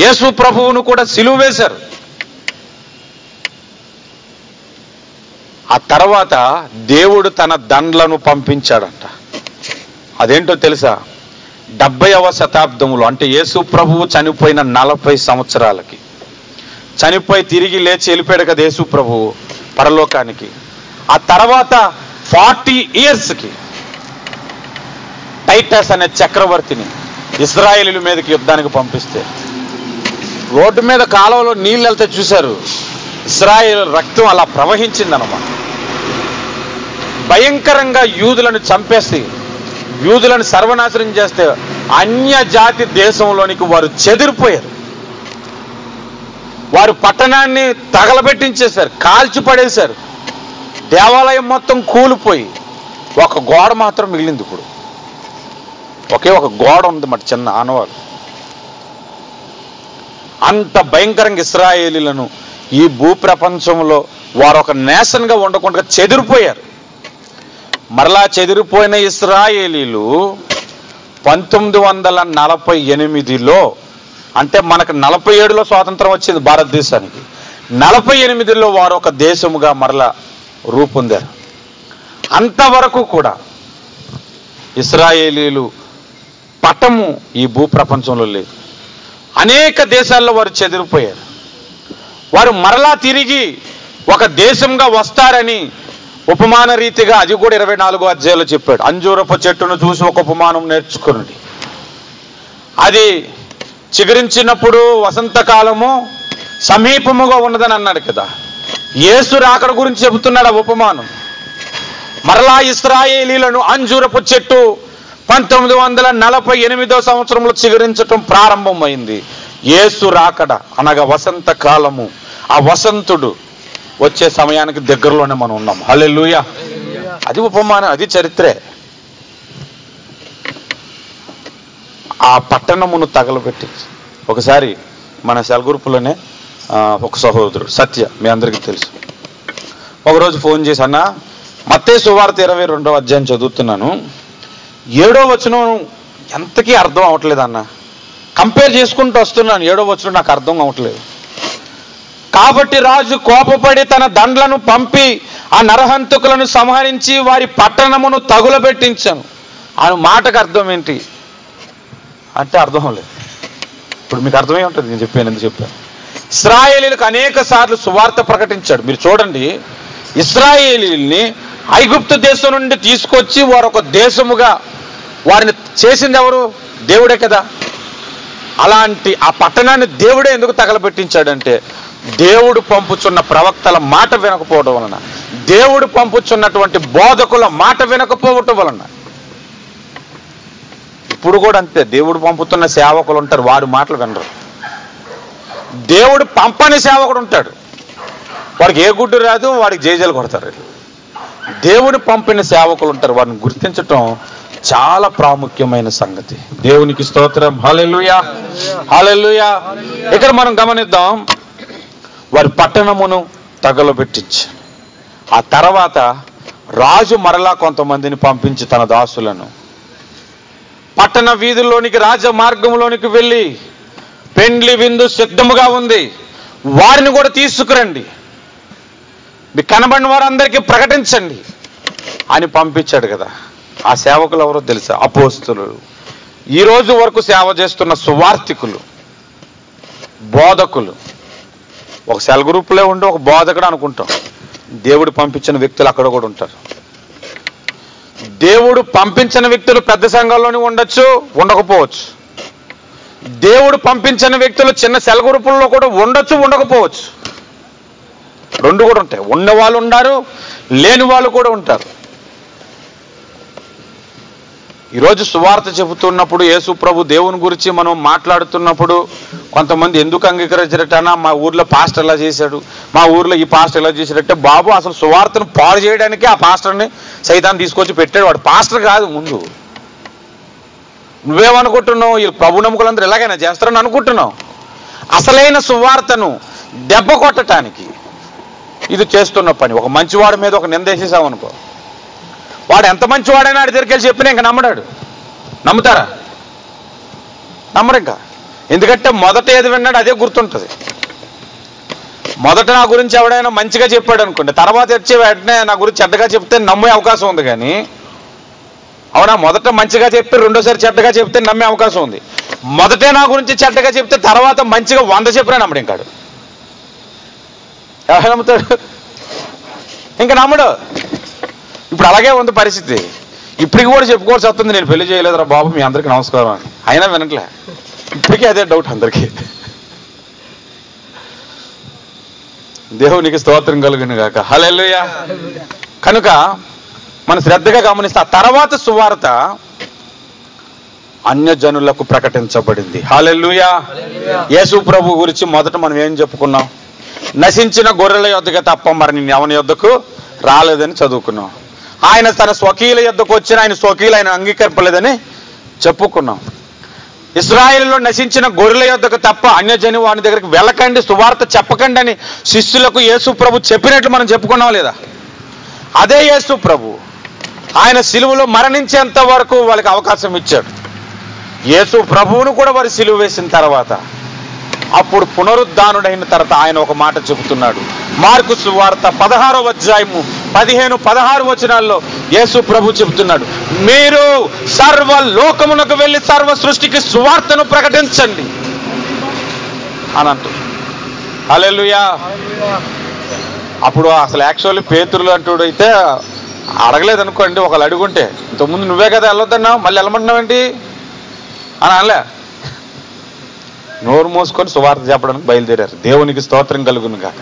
యేసు ప్రభువును కూడా సిలువ వేశారు. ఆ తర్వాత దేవుడు తన దండ్లను పంపించాడంట. అదేంటో తెలుసా? 70వ శతాబ్దంలో, అంటే యేసు ప్రభువు చనిపోయిన 40 సంవత్సరాలకి, చనిపోయి తిరిగి లేచి వెళ్ళిపోయాడు కదా యేసు ప్రభువు పరలోకానికి. ఆ తర్వాత 40 ఇయర్స్కి టైటస్ అనే చక్రవర్తిని ఇశ్రాయేలీల మీదకి యుద్ధానికి పంపిస్తే రోడ్డు మీద కాలువలో నీళ్ళు వెళ్తే చూశారు, ఇశ్రాయేలు రక్తం అలా ప్రవహించిందన్నమాట. భయంకరంగా యూదులను చంపేసి యూదులను సర్వనాశనం చేస్తే అన్య జాతి దేశంలోనికి వారు చెదిరిపోయారు. వారు పట్టణాన్ని తగలబెట్టించేశారు, కాల్చి పడేశారు. దేవాలయం మొత్తం కూలిపోయి ఒక గోడ మాత్రం మిగిలింది. ఇప్పుడు ఒకే ఒక గోడ ఉంది మాట, చిన్న ఆనవాళ్ళు. అంత భయంకరంగా ఇశ్రాయేలీలను ఈ భూప్రపంచంలో వారు ఒక నేషన్గా ఉండకుండా చెదిరిపోయారు. మరలా చెదిరిపోయిన ఇశ్రాయేలీలు 1948లో, అంటే మనకు 47లో స్వాతంత్రం వచ్చింది భారతదేశానికి, 48లో వారు ఒక దేశముగా మరలా రూపొందారు. అంతవరకు కూడా ఇశ్రాయేలీలు పటము ఈ భూప్రపంచంలో లేదు. అనేక దేశాల్లో వారు చెదిరిపోయారు. వారు మరలా తిరిగి ఒక దేశంగా వస్తారని ఉపమాన రీతిగా అది కూడా 24వ అధ్యాయంలో చెప్పాడు. అంజూరపు చెట్టును చూసి ఒక ఉపమానం నేర్చుకున్నది. అది చిగురించినప్పుడు వసంతకాలము సమీపముగా ఉన్నదని అన్నాడు కదా. యేసు రాకడ గురించి చెబుతున్నాడు ఆ ఉపమానం. మరలా ఇశ్రాయేలీలను అంజూరపు చెట్టు 1948వ సంవత్సరంలో చిగురించటం ప్రారంభమైంది. యేసు రాకడ అనగా వసంతకాలము, ఆ వసంతుడు వచ్చే సమయానికి దగ్గరలోనే మనం ఉన్నాం. హల్లెలూయా. అది ఉపమానం, అది చరిత్రే. ఆ పట్టణమును తగలబెట్టి ఒకసారి మన సెల్ గ్రూపులోనే ఒక సహోదరుడు సత్య, మీ అందరికీ తెలుసు, ఒకరోజు ఫోన్ చేసి, అన్న మత్తయి సువార్త 22వ అధ్యాయం చదువుతున్నాను, 7వ వచనం ఎంతకీ అర్థం అవట్లేదు అన్న, కంపేర్ చేసుకుంటూ వస్తున్నాను, 7వ వచనం నాకు అర్థం అవట్లేదు. కాబట్టి రాజు కోపపడి తన దండ్లను పంపి ఆ నరహంతకులను సంహరించి వారి పట్టణమును తగులబెట్టించాను. ఆ మాటకు అర్థం ఏంటి అంటే అర్థం లేదు. ఇప్పుడు మీకు అర్థమై ఉంటుంది నేను చెప్పాను, ఎందుకు చెప్పాను. ఇశ్రాయేలీలకు అనేక సార్లు సువార్త ప్రకటించాడు. మీరు చూడండి, ఇశ్రాయేలీల్ని ఐగుప్తు దేశం నుండి తీసుకొచ్చి వారు ఒక దేశముగా వారిని చేసింది ఎవరు? దేవుడే కదా. అలాంటి ఆ పట్టణాన్ని దేవుడే ఎందుకు తగలబెట్టించాడంటే, దేవుడు పంపుచున్న ప్రవక్తల మాట వినకపోవడం వలన, దేవుడు పంపుచున్నటువంటి బోధకుల మాట వినకపోవటం వలన. ఇప్పుడు కూడా అంతే, దేవుడు పంపుతున్న సేవకులు ఉంటారు, వారి మాటలు వినరు. దేవుడు పంపని సేవకుడు ఉంటాడు, వాడికి ఏ గుడ్డు రాదు, వాడికి జేజేలు కొడతారు. దేవుడు పంపిన సేవకులు ఉంటారు, వారిని గుర్తించటం చాలా ప్రాముఖ్యమైన సంగతి. దేవునికి స్తోత్రం. హల్లెలూయా, హల్లెలూయా. ఇక్కడ మనం గమనిద్దాం, వారి పట్టణమును తగలబెట్టించి ఆ తర్వాత రాజు మరలా కొంతమందిని పంపించి తన దాసులను పట్టణ వీధుల్లోనికి, రాజ మార్గంలోనికి వెళ్ళి, పెండ్లి విందు సిద్ధముగా ఉంది, వారిని కూడా తీసుకురండి, మీకు కనబడిన వారందరికీ ప్రకటించండి అని పంపించాడు కదా. ఆ సేవకులు ఎవరో తెలుసా? అపోస్తలులు. ఈ రోజు వరకు సేవ చేస్తున్న సువార్థికులు, బోధకులు. ఒక సెల్ గ్రూప్లో ఉండి ఒక బోధకుడు అనుకుంటాం, దేవుడు పంపించిన వ్యక్తులు అక్కడ కూడా ఉంటారు. దేవుడు పంపించిన వ్యక్తులు పెద్ద సంఘంలోనే ఉండొచ్చు, ఉండకపోవచ్చు. దేవుడు పంపించిన వ్యక్తులు చిన్న సెల్ గ్రూపుల్లో కూడా ఉండొచ్చు, ఉండకపోవచ్చు. రెండు కూడా ఉంటాయి. ఉన్నవాళ్ళు ఉంటారు, లేని వాళ్ళు కూడా ఉంటారు. ఈరోజు సువార్త చెబుతున్నప్పుడు, యేసు ప్రభు దేవుని గురించి మనం మాట్లాడుతున్నప్పుడు కొంతమంది ఎందుకు అంగీకరించారటనా, మా ఊర్లో పాస్టర్ ఎలా చేశాడు, మా ఊర్లో ఈ పాస్టర్ ఎలా చేశాడంటే, బాబు అసలు సువార్తను పాడు చేయడానికి ఆ పాస్టర్ని సైతాన్ని తీసుకొచ్చి పెట్టాడు. వాడు పాస్టర్ కాదు. ముందు నువ్వేమనుకుంటున్నావు? ఈ ప్రభు నమ్మకులందరూ ఎలాగైనా చేస్తారని అనుకుంటున్నావు. అసలైన సువార్తను దెబ్బ కొట్టడానికి ఇది చేస్తున్న పని. ఒక మంచివాడి మీద ఒక నిందేసేసావు అనుకో, వాడు ఎంత మంచివాడైనా ఆడి దగ్గరికి వెళ్ళి చెప్పినా ఇంకా నమ్మడాడు. నమ్ముతారా? నమ్మరు ఇంకా. ఎందుకంటే మొదట ఏది విన్నాడు అదే గుర్తుంటుంది. మొదట నా గురించి ఎవడైనా మంచిగా చెప్పాడు అనుకోండి, తర్వాత వచ్చి వెంటనే నా గురించి చెడ్డగా చెప్తే నమ్మే అవకాశం ఉంది. కానీ అవునా, మొదట మంచిగా చెప్పి రెండోసారి చెడ్డగా చెప్తే నమ్మే అవకాశం ఉంది. మొదటే నా గురించి చెడ్డగా చెప్తే తర్వాత మంచిగా 100 చెప్పినా నమ్మడు. ఇంకాడు ఎవరు నమ్ముతాడు? ఇంకా నమ్మడు. ఇప్పుడు అలాగే ఉంది పరిస్థితి. ఇప్పటికి కూడా చెప్పుకోవాల్సి వస్తుంది, నేను పెళ్లి చేయలేదురా బాబు, మీ అందరికీ నమస్కారం అని. అయినా వినట్లే. ఇప్పటికీ అదే డౌట్ అందరికీ. దేవునికి స్తోత్రం కలుగును గాక. హల్లెలూయా. కనుక మనం శ్రద్ధగా గమనిస్తే ఆ తర్వాత సువార్త అన్యజనులకు ప్రకటించబడింది. హల్లెలూయా. యేసు ప్రభు గురించి మొదట మనం ఏం చెప్పుకున్నాం? నశించిన గొర్రెల యొద్దకు తప్ప మరి నేను ఎవరి యొద్దకు రాలేదని చదువుకున్నాం. ఆయన తన స్వకీయుల యొద్దకు వచ్చిన ఆయన స్వకీయులు ఆయన అంగీకరింపలేదని చెప్పుకున్నాం. ఇశ్రాయేలులో నశించిన గొర్రెల యొద్దకు తప్ప అన్యజని వాని దగ్గరికి వెళ్ళకండి, సువార్త చెప్పకండి అని శిష్యులకు యేసు ప్రభు చెప్పినట్లు మనం చెప్పుకున్నాం లేదా? అదే యేసు ప్రభు ఆయన సిలువలో మరణించేంత వరకు వాళ్ళకి అవకాశం ఇచ్చాడు. యేసు ప్రభువును కూడా వారు సిలువ వేసిన తర్వాత అప్పుడు పునరుద్ధానుడైన తర్వాత ఆయన ఒక మాట చెబుతున్నాడు. మార్కు సువార్త 16వ అధ్యాయము 15-16 వచనాల్లో యేసు ప్రభు చెబుతున్నాడు, మీరు సర్వ లోకమునకు వెళ్ళి సర్వ సృష్టికి సువార్తను ప్రకటించండి అని అంటుంది. హల్లెలూయా. అప్పుడు అసలు యాక్చువల్లీ పేతురు అంటూ అయితే అడగలేదు అనుకోండి, ఒకళ్ళు అడుగుంటే ఇంతకుముందు నువ్వే కదా వెళ్ళొద్దన్నావు, మళ్ళీ వెళ్ళమంటున్నావేంటి అని అనలే. నోరు మూసుకొని సువార్త చెప్పడానికి బయలుదేరారు. దేవునికి స్తోత్రం కలుగును గాక.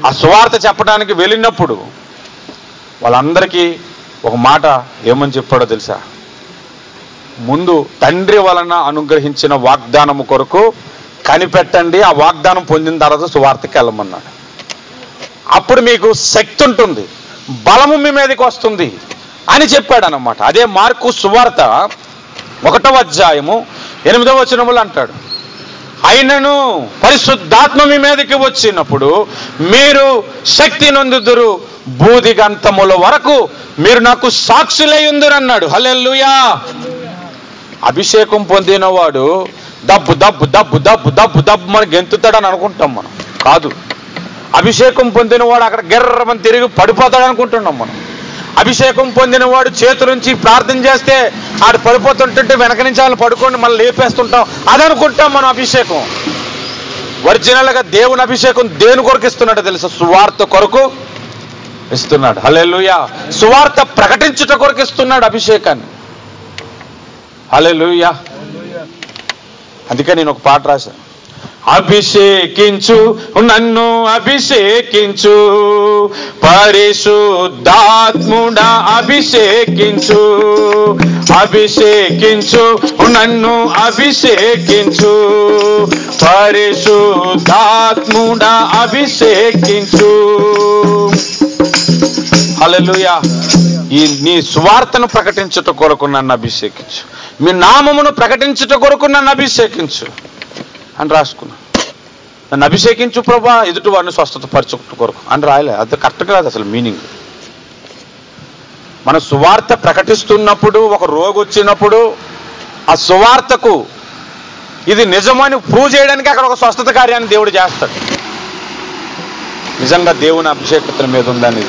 ఆ సువార్త చెప్పడానికి వెళ్ళినప్పుడు వాళ్ళందరికీ ఒక మాట ఏమని చెప్పాడో తెలుసా? ముందు తండ్రి వలన అనుగ్రహించిన వాగ్దానము కొరకు కనిపెట్టండి, ఆ వాగ్దానం పొందిన తర్వాత సువార్తకి వెళ్ళమన్నాడు. అప్పుడు మీకు శక్తి ఉంటుంది, బలము మీ మీదకి వస్తుంది అని చెప్పాడు అన్నమాట. అదే మార్కు సువార్త 1వ అధ్యాయము 8వ వచనములు అంటాడు, అయినను పరిశుద్ధాత్మ మీ మీదకి వచ్చినప్పుడు మీరు శక్తి నొందుదురు, బూదిగంతముల వరకు మీరు నాకు సాక్షులై ఉందురు అన్నాడు. హల్లెలూయా. అభిషేకం పొందినవాడు దబ్బు దబ్బు దబ్బు దబ్బు దబ్బు దబ్బు మనం గెంతుతాడని అనుకుంటాం మనం. కాదు, అభిషేకం పొందినవాడు అక్కడ గిర్రమని తిరిగి పడిపోతాడు అనుకుంటున్నాం మనం. అభిషేకం పొందినవాడు చేతుల నుంచి ప్రార్థన చేస్తే ఆడు పడిపోతుంటుంటే వెనక నుంచి వాళ్ళు పడుకొని మళ్ళీ లేపేస్తుంటాం అదనుకుంటాం మనం. అభిషేకం ఒరిజినల్గా దేవుని అభిషేకం దేని కొరకు ఇస్తున్నాడు తెలుసా? సువార్త కొరకు ఇస్తున్నాడు. హల్లెలూయా. సువార్త ప్రకటించుట కొరకు ఇస్తున్నాడు అభిషేకాన్ని. హల్లెలూయా. అందుకే నేను ఒక పాట రాశాను, అభిషేకించు నన్ను అభిషేకించు, పరిశుద్ధాత్ముడా అభిషేకించు, అభిషేకించు నన్ను అభిషేకించు, పరిశుద్ధాత్ముడా అభిషేకించు. హల్లెలూయా. నీ సువార్తను ప్రకటించుట కొరకు నన్ను అభిషేకించు, మీ నామమును ప్రకటించుట కొరకు నన్ను అభిషేకించు అని రాసుకున్నా. నన్ను అభిషేకించు ప్రభా ఎదుటి వారిని స్వస్థత పరచుట కొరకు అని రాయలే. అది కరెక్ట్ కాదు అసలు మీనింగ్. మన సువార్త ప్రకటిస్తున్నప్పుడు ఒక రోగి వచ్చినప్పుడు ఆ సువార్తకు ఇది నిజమని ప్రూవ్ చేయడానికి అక్కడ ఒక స్వస్థత కార్యాన్ని దేవుడు చేస్తాడు. నిజంగా దేవుని అభిషేకత మీద ఉందని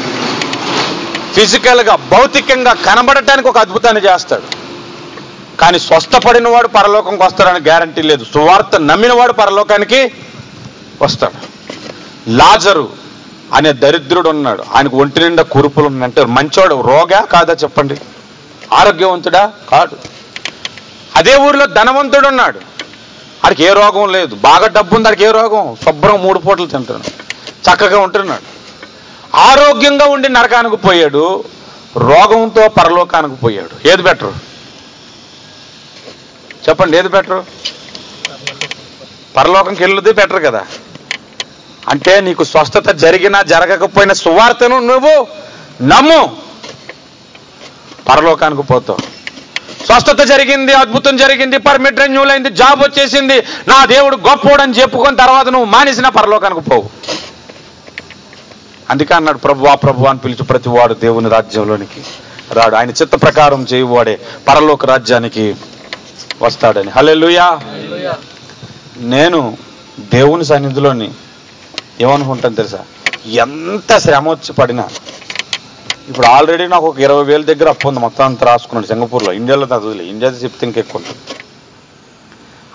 ఫిజికల్గా భౌతికంగా కనబడటానికి ఒక అద్భుతాన్ని చేస్తాడు. కానీ స్వస్థపడిన వాడు పరలోకంకి వస్తాడని గ్యారంటీ లేదు. సువార్త నమ్మినవాడు పరలోకానికి వస్తాడు. లాజరు అనే దరిద్రుడు ఉన్నాడు, ఆయనకు ఒంటి నిండా కురుపులు ఉన్నాయంటే మంచోడు, రోగా కాదా చెప్పండి? ఆరోగ్యవంతుడా? కాదు. అదే ఊరిలో ధనవంతుడు ఉన్నాడు, ఆడికి ఏ రోగం లేదు, బాగా డబ్బు ఉంది, ఆడికి ఏ రోగం, శుభ్రం 3 పూటలు తింటున్నాడు, చక్కగా ఉంటున్నాడు. ఆరోగ్యంగా ఉండి నరకానికి పోయాడు, రోగంతో పరలోకానికి పోయాడు. ఏది బెటరు చెప్పండి? ఏది బెటరు? పరలోకంకి వెళ్ళేది బెటర్ కదా. అంటే నీకు స్వస్థత జరిగినా జరగకపోయినా సువార్తను నువ్వు నమ్ము, పరలోకానికి పోతావు. స్వస్థత జరిగింది, అద్భుతం జరిగింది, పర్మిట్ రెన్యూల్ అయింది, జాబ్ వచ్చేసింది, నా దేవుడు గొప్పోడు అని చెప్పుకొని తర్వాత నువ్వు మానేసినా పరలోకానికి పోవు. అందుకే అన్నాడు, ప్రభువా ప్రభువా అని పిలిచి ప్రతి వాడు దేవుని రాజ్యంలోనికి రాడు, ఆయన చిత్త ప్రకారం చేయువాడే పరలోక రాజ్యానికి వస్తాడని. హల్లెలూయా. నేను దేవుని సన్నిధిలోని ఏమనుకుంటాను తెలుసా? ఎంత శ్రమ వచ్చి పడినా, ఇప్పుడు ఆల్రెడీ నాకు ఒక 20,000 దగ్గర అప్పు ఉంది, మొత్తం అంతా రాసుకున్నాడు సింగపూర్లో. ఇండియాలో చదువులే, ఇండియా చెప్తే ఇంకెక్కువ ఉంటుంది.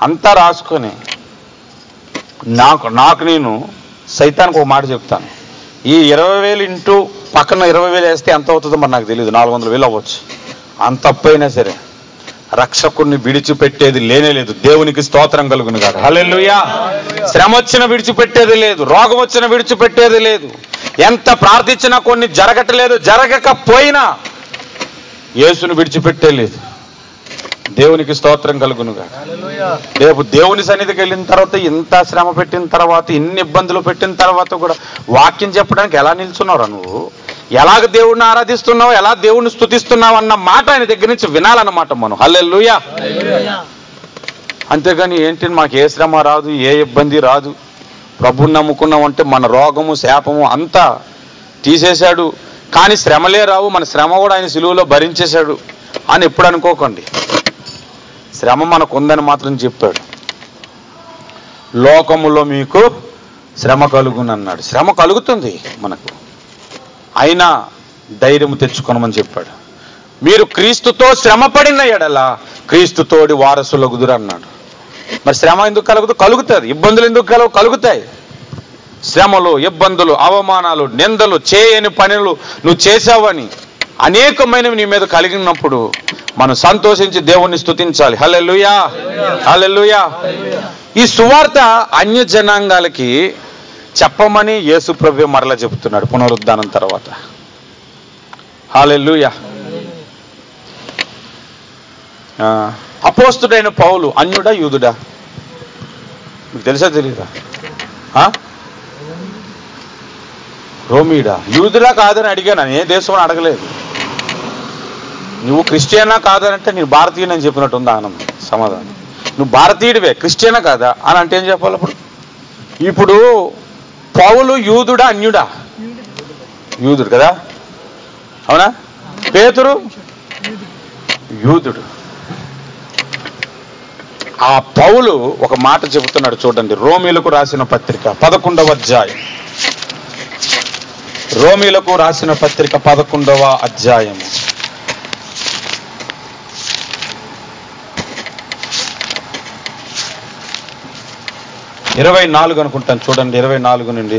అంతా రాసుకొని నాకు నేను సైతానికి ఒక మాట చెప్తాను, ఈ 20,000 ఇంటూ పక్కన 20,000 వేస్తే ఎంత అవుతుందో మరి నాకు తెలియదు, 400,000 అవ్వచ్చు. అంత అప్పు అయినా సరే రక్షకుడిని విడిచిపెట్టేది లేనే లేదు. దేవునికి స్తోత్రం కలుగును గాక. హల్లెలూయా. శ్రమ వచ్చిన విడిచిపెట్టేది లేదు, రోగం వచ్చిన విడిచిపెట్టేది లేదు. ఎంత ప్రార్థించినా కొన్ని జరగట్లేదు, జరగకపోయినా యేసును విడిచిపెట్టే లేదు. దేవునికి స్తోత్రం కలుగును గాక. రేపు దేవుని సన్నిధికి వెళ్ళిన తర్వాత, ఇంత శ్రమ పెట్టిన తర్వాత, ఇన్ని ఇబ్బందులు పెట్టిన తర్వాత కూడా వాక్యం చెప్పడానికి ఎలా నిల్చున్నావు నువ్వు? ఎలాగ దేవుడిని ఆరాధిస్తున్నావు, ఎలా దేవుడిని స్తుతిస్తున్నావు అన్న మాట ఆయన దగ్గర నుంచి వినాలన్నమాట మనం. హల్లెలూయా. అంతేగాని ఏంటి మాకు ఏ శ్రమ రాదు, ఏ ఇబ్బంది రాదు, ప్రభుని నమ్ముకున్నామంటే మన రోగము శాపము అంతా తీసేశాడు, కానీ శ్రమలే రావు, మన శ్రమ కూడా ఆయన సిలువలో భరించేశాడు అని ఎప్పుడు అనుకోకండి. శ్రమ మనకు ఉందని మాత్రం చెప్పాడు. లోకములో మీకు శ్రమ కలుగునన్నాడు. శ్రమ కలుగుతుంది మనకు, అయినా ధైర్యం తెచ్చుకోనమని చెప్పాడు. మీరు క్రీస్తుతో శ్రమ పడిన ఎడల క్రీస్తుతోడి వారసులగుదురు అన్నాడు. మరి శ్రమ ఎందుకు కలుగుతుంది? కలుగుతుంది. ఇబ్బందులు ఎందుకు కలుగుతాయి? శ్రమలు, ఇబ్బందులు, అవమానాలు, నిందలు, చేయని పనులు నువ్వు చేసావని అనేకమైనవి నీ మీద కలిగినప్పుడు మనం సంతోషించి దేవుణ్ణి స్తుతించాలి. హల్లెలూయా, హల్లెలూయా. ఈ సువార్త అన్య జనాంగాలకి చెప్పమని యేసు ప్రభువే మరలా చెబుతున్నాడు పునరుద్ధానం తర్వాత. హల్లెలూయా. అపోస్తుడైన పౌలు అన్యుడా యూదుడా? మీకు తెలుసా తెలీదా? రోమీడా? యూదుడా కాదని అడిగాను, ఏ దేశం అని అడగలేదు. నువ్వు క్రిస్టియనా కాదనంటే నేను భారతీయుని చెప్పినట్టు ఉంది ఆనందం సమాధానం. నువ్వు భారతీయుడివే, క్రిస్టియనా కాదా అని అంటే ఏం చెప్పాలి అప్పుడు? ఇప్పుడు పౌలు యూదుడా అన్యుడా? యూదుడు కదా, అవునా? పేతురు యూదుడు. ఆ పౌలు ఒక మాట చెబుతున్నాడు చూడండి, రోమీలకు రాసిన పత్రిక 11వ అధ్యాయం. రోమీలకు రాసిన పత్రిక 11వ అధ్యాయము 24 అనుకుంటాను చూడండి. 24 నుండి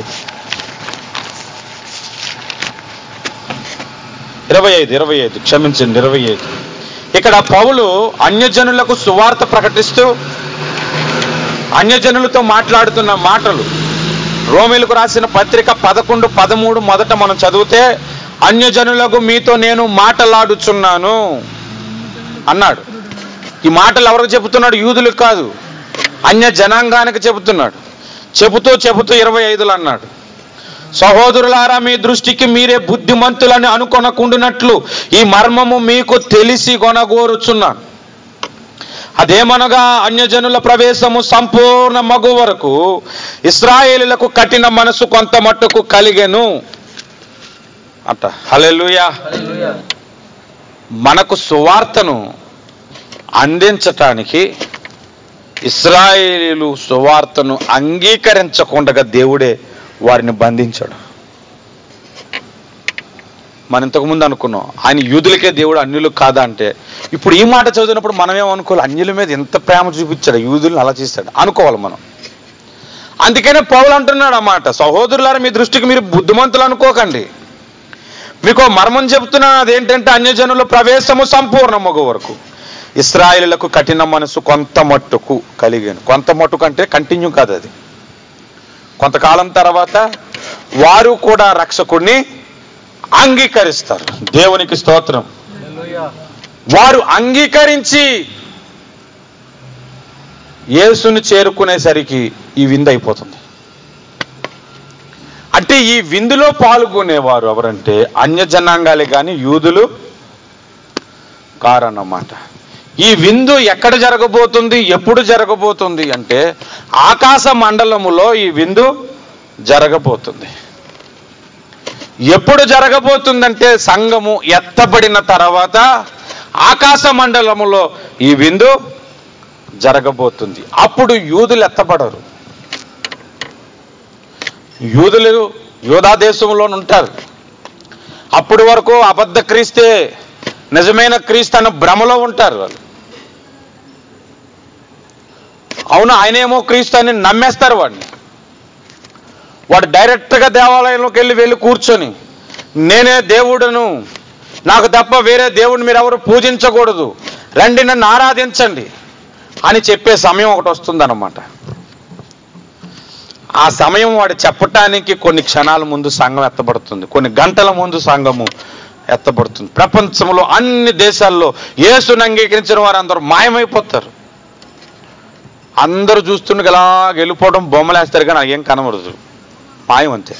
25 క్షమించండి 25. ఇక్కడ పౌలు అన్యజనులకు సువార్త ప్రకటిస్తూ అన్యజనులతో మాట్లాడుతున్న మాటలు. రోమీలకు రాసిన పత్రిక 11:13 మొదట మనం చదివితే, అన్యజనులకు మీతో నేను మాటలాడుచున్నాను అన్నాడు. ఈ మాటలు ఎవరికి చెబుతున్నాడు? యూదులకు కాదు, అన్య జనాంగానికి చెబుతున్నాడు. చెబుతూ 25లో అన్నాడు, సహోదరులారా, మీ దృష్టికి మీరే బుద్ధిమంతులని అనుకొనకుండునట్లు ఈ మర్మము మీకు తెలిసి కొనగోరుచున్నాను. అదేమనగా అన్యజనుల ప్రవేశము సంపూర్ణ మగు వరకు ఇశ్రాయేలులకు కఠిన మనసు కొంత మట్టుకు కలిగెను అంట. హల్లెలూయా. మనకు సువార్తను అందించటానికి ఇశ్రాయేలీలు సువార్తను అంగీకరించకుండా దేవుడే వారిని బంధించాడు. మనం ఇంతకుముందు అనుకున్నాం ఆయన యూదులకే దేవుడు, అన్యులు కాదా అంటే, ఇప్పుడు ఈ మాట చదివినప్పుడు మనమేమనుకోవాలి? అన్యుల మీద ఎంత ప్రేమ చూపించాడు, యూదులను అలా చేశాడు అనుకోవాలి మనం. అందుకనే పౌలు అంటున్నాడు అన్నమాట, సహోదరులారా, మీ దృష్టికి మీరు బుద్ధిమంతులు అనుకోకండి, మీకు మర్మం చెప్తున్నాను. అదేంటంటే అన్యజనుల ప్రవేశము సంపూర్ణ మగు వరకు ఇశ్రాయేలులకు కఠిన మనసు కొంత మట్టుకు కలిగాను. కొంత మట్టుకు అంటే కంటిన్యూ కాదు, అది కొంతకాలం తర్వాత వారు కూడా రక్షకుడిని అంగీకరిస్తారు. దేవునికి స్తోత్రం. వారు అంగీకరించి యేసుని చేరుకునేసరికి ఈ విందు అయిపోతుంది. అంటే ఈ విందులో పాల్గొనేవారు ఎవరంటే అన్య జనాంగాలే కానీ యూదులు కారన్నమాట. ఈ విందు ఎక్కడ జరగబోతుంది, ఎప్పుడు జరగబోతుంది అంటే ఆకాశ మండలములో ఈ విందు జరగబోతుంది. ఎప్పుడు జరగబోతుందంటే సంఘము ఎత్తబడిన తర్వాత ఆకాశ మండలములో ఈ విందు జరగబోతుంది. అప్పుడు యూదులు ఎత్తబడరు. యూదులు యూదా దేశంలో ఉంటారు. అప్పటి వరకు అబద్ధ క్రీస్తే నిజమైన క్రీస్తు అన్న భ్రమలో ఉంటారు వాళ్ళు. అవును, ఆయనేమో క్రీస్తు అని నమ్మేస్తారు వాడిని. వాడు డైరెక్ట్గా దేవాలయంలోకి వెళ్ళి కూర్చొని, నేనే దేవుడును, నాకు తప్ప వేరే దేవుడిని మీరు ఎవరు పూజించకూడదు, రండి నన్ను ఆరాధించండి అని చెప్పే సమయం ఒకటి వస్తుందన్నమాట. ఆ సమయం వాడు చెప్పటానికి కొన్ని క్షణాల ముందు సంఘం ఎత్తబడుతుంది, కొన్ని గంటల ముందు సంఘము ఎత్తబడుతుంది. ప్రపంచంలో అన్ని దేశాల్లో యేసుని అంగీకరించిన వారు అందరూ మాయమైపోతారు. అందరూ చూస్తుండగా ఇలా వెళ్ళిపోవడం, బొమ్మలేస్తారు కానీ ఏం కనబడదు, మాయం అంతే.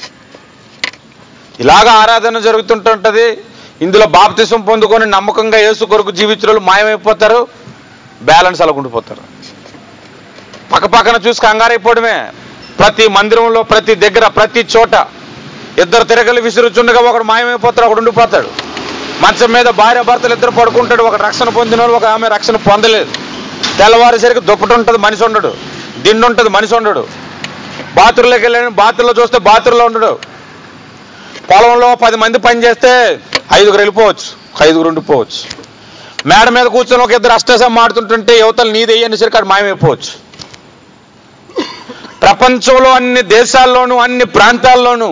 ఇలాగా ఆరాధన జరుగుతుంటుంటది. ఇందులో బాప్తిసం పొందుకొని నమ్మకంగా యేసు కొరకు జీవించిన వాళ్ళు మాయమైపోతారు, బ్యాలెన్స్ అలా ఉండిపోతారు. పక్కపక్కన చూసి కంగారైపోవడమే. ప్రతి మందిరంలో, ప్రతి దగ్గర, ప్రతి చోట ఇద్దరు తిరగలి విసురుచుండగా ఒకడు మాయమైపోతాడు, ఒకడు ఉండిపోతాడు. మంచం మీద భార్య భర్తలు ఇద్దరు పడుకుంటాడు. ఒక రక్షణ పొందిన వాళ్ళు, ఒక ఆమె రక్షణ పొందలేదు. తెల్లవారేసరికి దుప్పటి ఉంటుంది, మనిషి ఉండడు. దిండు ఉంటుంది, మనిషి ఉండడు. బాత్రూంలోకి వెళ్ళాను, బాత్రూంలో చూస్తే బాత్రూంలో ఉండడు. పొలంలో 10 మంది పని చేస్తే 5గురు వెళ్ళిపోవచ్చు, 5గురు ఉండిపోవచ్చు. మేడ మీద కూర్చొని ఒక ఇద్దరు అష్టసం ఆడుతుంటుంటే యువతలు నీది అనేసరికి అక్కడ మాయమైపోవచ్చు. ప్రపంచంలో అన్ని దేశాల్లోనూ, అన్ని ప్రాంతాల్లోనూ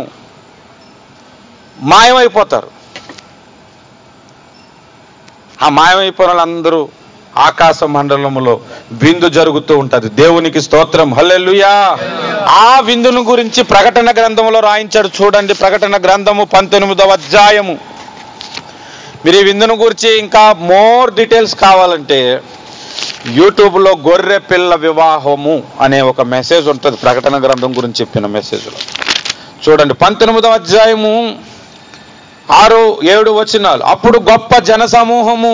మాయమైపోతారు. ఆ మాయమైపోయిన వాళ్ళందరూ ఆకాశ మండలములో విందు జరుగుతూ ఉంటుంది. దేవునికి స్తోత్రం, హల్లెలూయా. ఆ విందును గురించి ప్రకటన గ్రంథంలో రాయించాడు. చూడండి, ప్రకటన గ్రంథము 19వ అధ్యాయము. మీరు ఈ విందును గురించి ఇంకా మోర్ డీటెయిల్స్ కావాలంటే యూట్యూబ్లో గొర్రె పిల్ల వివాహము అనే ఒక మెసేజ్ ఉంటుంది, ప్రకటన గ్రంథం గురించి చెప్పిన మెసేజ్లో. చూడండి, 19వ అధ్యాయము 6-7 వచనాలు. అప్పుడు గొప్ప జన సమూహము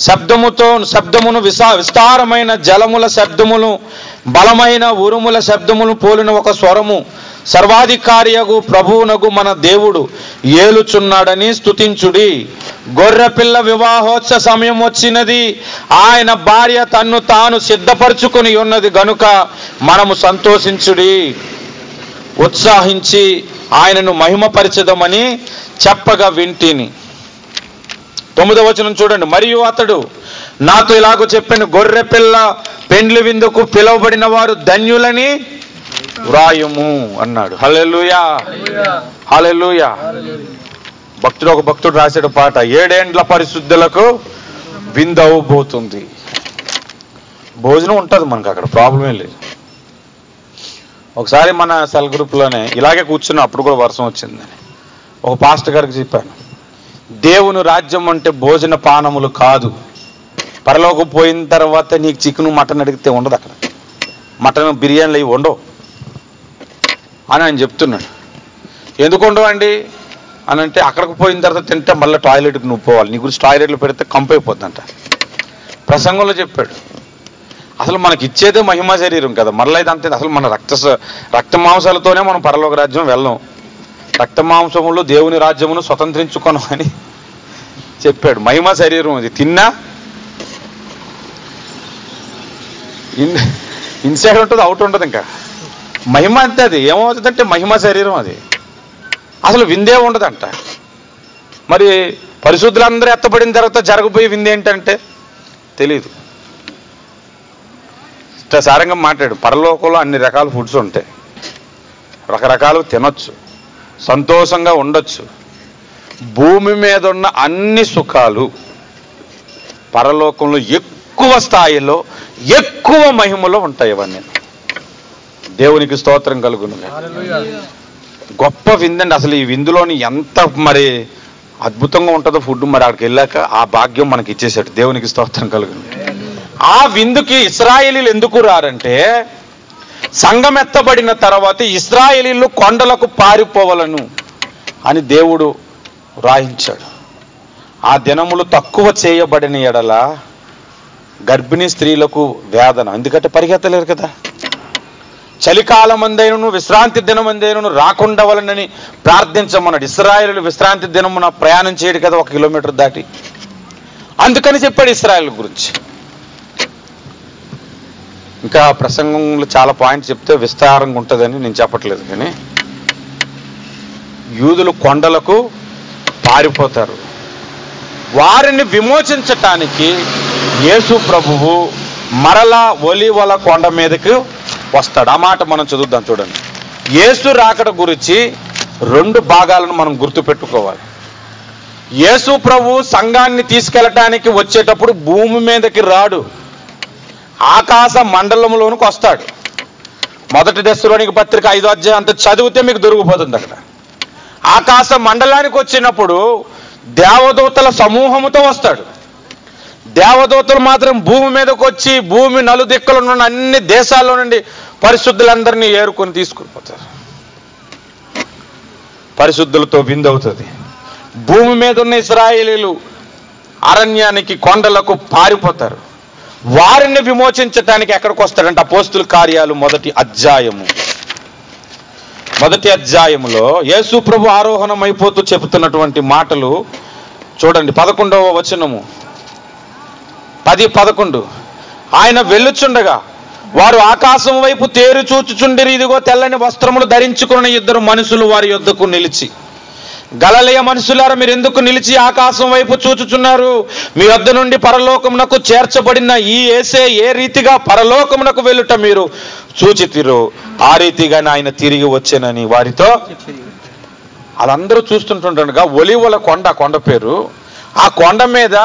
శబ్దమును విస్తారమైన జలముల శబ్దములు, బలమైన ఉరుముల శబ్దములు పోలిన ఒక స్వరము, సర్వాధికారియగు ప్రభువునగు మన దేవుడు ఏలుచున్నాడని స్తుతించుడి. గొర్రెపిల్ల వివాహోత్సవ సమయం వచ్చినది, ఆయన భార్య తన్ను తాను సిద్ధపరచుకుని ఉన్నది గనుక మనము సంతోషించుడి, ఉత్సాహించి ఆయనను మహిమపరచదమని చెప్పగా వింటిని. 9వ వచనం చూడండి. మరియు అతడు నాతో ఇలాగూ చెప్పాను, గొర్రె పిల్ల పెండ్లి విందుకు పిలువబడిన వారు ధన్యులని వ్రాయుము అన్నాడు. హల్లెలూయా, హల్లెలూయా. ఒక భక్తుడు రాసాడు పాట, 7 ఏండ్ల పరిశుద్ధులకు విందు అవ్వబోతుంది. భోజనం ఉంటుంది మనకు, అక్కడ ప్రాబ్లమే లేదు. ఒకసారి మన సెల్ గ్రూప్లోనే ఇలాగే కూర్చున్నా, అప్పుడు కూడా వర్షం వచ్చిందని ఒక పాస్టర్ గారికి చెప్పాను, దేవుని రాజ్యం అంటే భోజన పానములు కాదు. పరలోకి పోయిన తర్వాత నీకు చికెన్ మటన్ అడిగితే ఉండదు, అక్కడ మటన్ బిర్యానీలు అవి ఉండవు అని ఆయన చెప్తున్నాడు. ఎందుకు ఉండవు అండి అని అంటే, అక్కడికి పోయిన తర్వాత తింటే మళ్ళీ టాయిలెట్కి నువ్వు పోవాలి, నీ గురించి టాయిలెట్లో పెడితే కంపు అయిపోద్దంట. ప్రసంగంలో చెప్పాడు. అసలు మనకి ఇచ్చేదే మహిమా శరీరం కదా, మళ్ళీ ఇది అంతే. అసలు మన రక్త మాంసాలతోనే మనం పరలోక రాజ్యం వెళ్ళాం. రక్త మాంసములు దేవుని రాజ్యమును స్వతంత్రించుకోను అని చెప్పాడు. మహిమా శరీరం అది, తిన్నా ఇన్సైడ్ ఉంటుంది, అవుట్ ఉంటుంది. ఇంకా మహిమ అంతే. అది ఏమవుతుందంటే మహిమా శరీరం అది. అసలు విందే ఉండదంట. మరి పరిశుద్ధులందరూ ఎత్తబడిన తర్వాత జరగబోయే విందు ఏంటంటే తెలీదు. సారంగా మాట్లాడు. పరలోకంలో అన్ని రకాల ఫుడ్స్ ఉంటాయి, రకరకాలు తినొచ్చు, సంతోషంగా ఉండొచ్చు. భూమి మీద ఉన్న అన్ని సుఖాలు పరలోకంలో ఎక్కువ స్థాయిలో, ఎక్కువ మహిమలో ఉంటాయి. ఇవన్నీ దేవునికి స్తోత్రం కలుగును. గొప్ప విందండి. అసలు ఈ విందులోని ఎంత మరి అద్భుతంగా ఉంటుందో ఫుడ్. మరి అక్కడికి వెళ్ళాక ఆ భాగ్యం మనకి ఇచ్చేసాడు. దేవునికి స్తోత్రం కలుగును. ఆ విందుకి ఇశ్రాయేలీలు ఎందుకు రారంటే, సంఘం ఎత్తబడిన తర్వాత ఇశ్రాయేలీలు కొండలకు పారిపోవాలను అని దేవుడు రాయించాడు. ఆ దినములు తక్కువ చేయబడిన ఎడల గర్భిణీ స్త్రీలకు వేదన, ఎందుకంటే పరిగెత్తలేరు కదా. చలికాలం అందేను, విశ్రాంతి దినమందేను రాకుండా వలనని ప్రార్థించమన్నాడు. ఇశ్రాయేలు విశ్రాంతి దినమున ప్రయాణం చేయడు కదా, 1 కిలోమీటర్ దాటి. అందుకని చెప్పాడు ఇశ్రాయేలు గురించి. ఇంకా ప్రసంగంలో చాలా పాయింట్స్ చెప్తే విస్తారంగా ఉంటుందని నేను చెప్పట్లేదు, కానీ యూదులు కొండలకు పారిపోతారు. వారిని విమోచించటానికి యేసు ప్రభువు మరలా ఒలీవల కొండ మీదకి వస్తాడు. ఆ మాట మనం చదువుదాం. చూడండి, యేసు రాకడ గురించి 2 భాగాలను మనం గుర్తుపెట్టుకోవాలి. యేసు ప్రభు సంఘాన్ని తీసుకెళ్ళటానికి వచ్చేటప్పుడు భూమి మీదకి రాడు, ఆకాశ మండలంలోనికి వస్తాడు. 1 దెస్సలోనిక పత్రిక 5వ అధ్యాయం అంత చదివితే మీకు దొరికిపోతుంది. అక్కడ ఆకాశ మండలానికి వచ్చినప్పుడు దేవదూతల సమూహముతో వస్తాడు. దేవదూతలు మాత్రం భూమి మీదకి వచ్చి భూమి నలుదిక్కుల ఉన్న అన్ని దేశాల్లో నుండి పరిశుద్ధులందరినీ ఏరుకొని తీసుకుని పోతారు. పరిశుద్ధులతో విందు అవుతుంది. భూమి మీద ఉన్న ఇశ్రాయేలీలు అరణ్యానికి, కొండలకు పారిపోతారు. వారిని విమోచించటానికి ఎక్కడికి వస్తాడంటే అపోస్తుల కార్యాలు మొదటి అధ్యాయములో యేసు ప్రభు ఆరోహణం అయిపోతూ చెబుతున్నటువంటి మాటలు చూడండి. 11వ వచనము, 10-11. ఆయన వెళ్ళుచుండగా వారు ఆకాశం వైపు తేరు చూచుచుండిరి. ఇదిగో తెల్లని వస్త్రములు ధరించుకున్న 2 మనుషులు వారి యొద్దకు నిలిచి, గలిలయ మనుషులారా, మీరు ఎందుకు నిలిచి ఆకాశం వైపు చూచుచున్నారు? మీ వద్ద నుండి పరలోకమునకు చేర్చబడిన ఈ యేసే ఏ రీతిగా పరలోకమునకు వెళ్ళుట మీరు చూచితిరో ఆ రీతిగానే ఆయన తిరిగి వచ్చానని వారితో. వాళ్ళందరూ చూస్తుంటుండగా ఒలీవల కొండ పేరు, ఆ కొండ మీద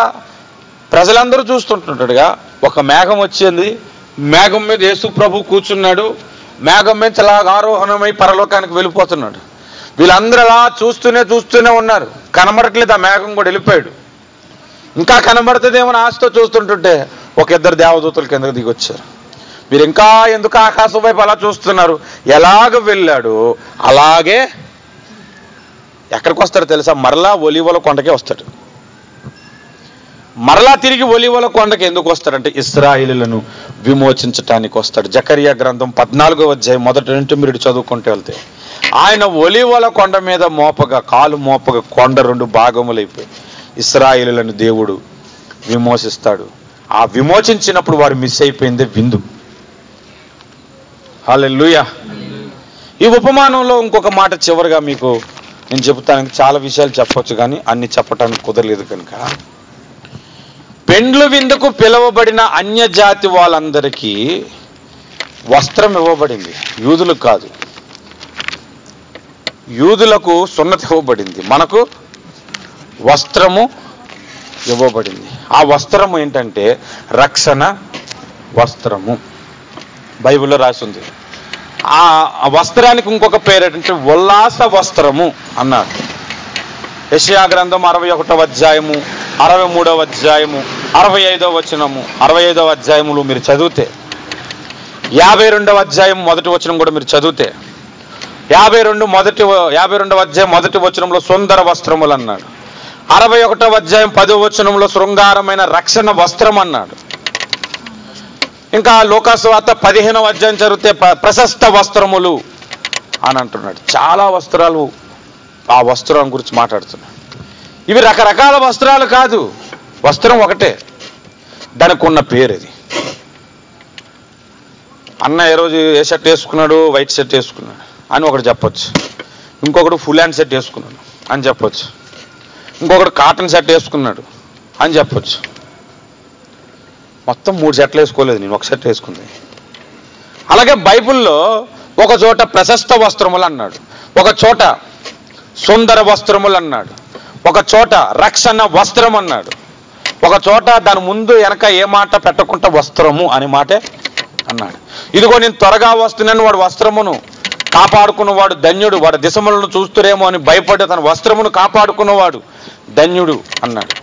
ప్రజలందరూ చూస్తుంటుండగా ఒక మేఘం వచ్చింది. మేఘం మీద యేసు ప్రభు కూర్చున్నాడు. మేఘం మీద చాలా ఆరోహణమై పరలోకానికి వెళ్ళిపోతున్నాడు. వీళ్ళందరూ అలా చూస్తూనే ఉన్నారు. కనబడట్లేదు, ఆ మేఘం కూడా వెళ్ళిపోయాడు. ఇంకా కనబడుతుందేమో ఆశతో చూస్తుంటుంటే 1-2 దేవదూతలు కిందకు దిగొచ్చారు. మీరు ఇంకా ఎందుకు ఆకాశం వైపు అలా చూస్తున్నారు? ఎలాగ వెళ్ళాడు అలాగే ఎక్కడికి వస్తాడు తెలుసా? మరలా ఒలీవల కొండకే వస్తాడు. మరలా తిరిగి ఒలీవల కొండకి ఎందుకు వస్తాడంటే ఇశ్రాయేలులను విమోచించటానికి వస్తాడు. జకరియా గ్రంథం 14వ అధ్యాయం మొదటి నుంచి మీరు చదువుకుంటూ వెళ్తే ఆయన ఒలీవల కొండ మీద కాలు మోపగా కొండ 2 భాగములైపోయి ఇశ్రాయేలులను దేవుడు విమోచిస్తాడు. ఆ విమోచించినప్పుడు వారు మిస్ అయిపోయిందే విందు. హల్లెలూయా. ఈ ఉపమానంలో ఇంకొక మాట చివరిగా మీకు నేను చెబుతానికి చాలా విషయాలు చెప్పొచ్చు, కానీ అన్ని చెప్పడానికి కుదరలేదు. కనుక పెండ్లు విందుకు పిలువబడిన అన్య జాతి వాళ్ళందరికీ వస్త్రం ఇవ్వబడింది. యూదులకు కాదు. యూదులకు సున్నతి ఇవ్వబడింది, మనకు వస్త్రము ఇవ్వబడింది. ఆ వస్త్రము ఏంటంటే రక్షణ వస్త్రము. బైబిల్లో రాసి ఉంది. ఆ వస్త్రానికి ఇంకొక పేరు ఏంటంటే ఉల్లాస వస్త్రము అన్నారు. యెషయా గ్రంథం 61వ అధ్యాయము, 63వ అధ్యాయము, 65వ వచనము, 65వ అధ్యాయములు మీరు చదివితే, 52వ అధ్యాయం మొదటి వచనం కూడా మీరు చదివితే, 52వ అధ్యాయం మొదటి వచనంలో సుందర వస్త్రములు అన్నాడు. 61వ అధ్యాయం 10వ వచనంలో శృంగారమైన రక్షణ వస్త్రం అన్నాడు. ఇంకా లోకాసువార్త 15వ అధ్యాయం చదివితే ప్రశస్త వస్త్రములు అని అంటున్నాడు. చాలా వస్త్రాలు ఆ వస్త్రం గురించి మాట్లాడుతున్నాడు. ఇవి రకరకాల వస్త్రాలు కాదు, వస్త్రం ఒకటే, దానికి ఉన్న పేరు అది. అన్న ఏ రోజు ఏ షర్ట్ వేసుకున్నాడు? వైట్ షర్ట్ వేసుకున్నాడు అని ఒకటి చెప్పొచ్చు. ఇంకొకడు ఫుల్ హ్యాండ్ షర్ట్ వేసుకున్నాడు అని చెప్పొచ్చు. ఇంకొకడు కాటన్ షర్ట్ వేసుకున్నాడు అని చెప్పొచ్చు. మొత్తం 3 షర్ట్లు వేసుకోలేదు, నేను 1 షర్ట్ వేసుకుంది. అలాగే బైబిల్లో ఒక చోట ప్రశస్త వస్త్రములు అన్నాడు, ఒక చోట సుందర వస్త్రములు అన్నాడు, ఒక చోట రక్షణ వస్త్రం అన్నాడు, ఒక చోట దాని ముందు వెనక ఏ మాట పెట్టకుండా వస్త్రము అనే మాటే అన్నాడు. ఇదిగో నేను త్వరగా వస్తున్నాను, వాడు వస్త్రమును కాపాడుకున్నవాడు ధన్యుడు, వాడు దిశములను చూస్తురేమో అని భయపడి తన వస్త్రమును కాపాడుకున్నవాడు ధన్యుడు అన్నాడు.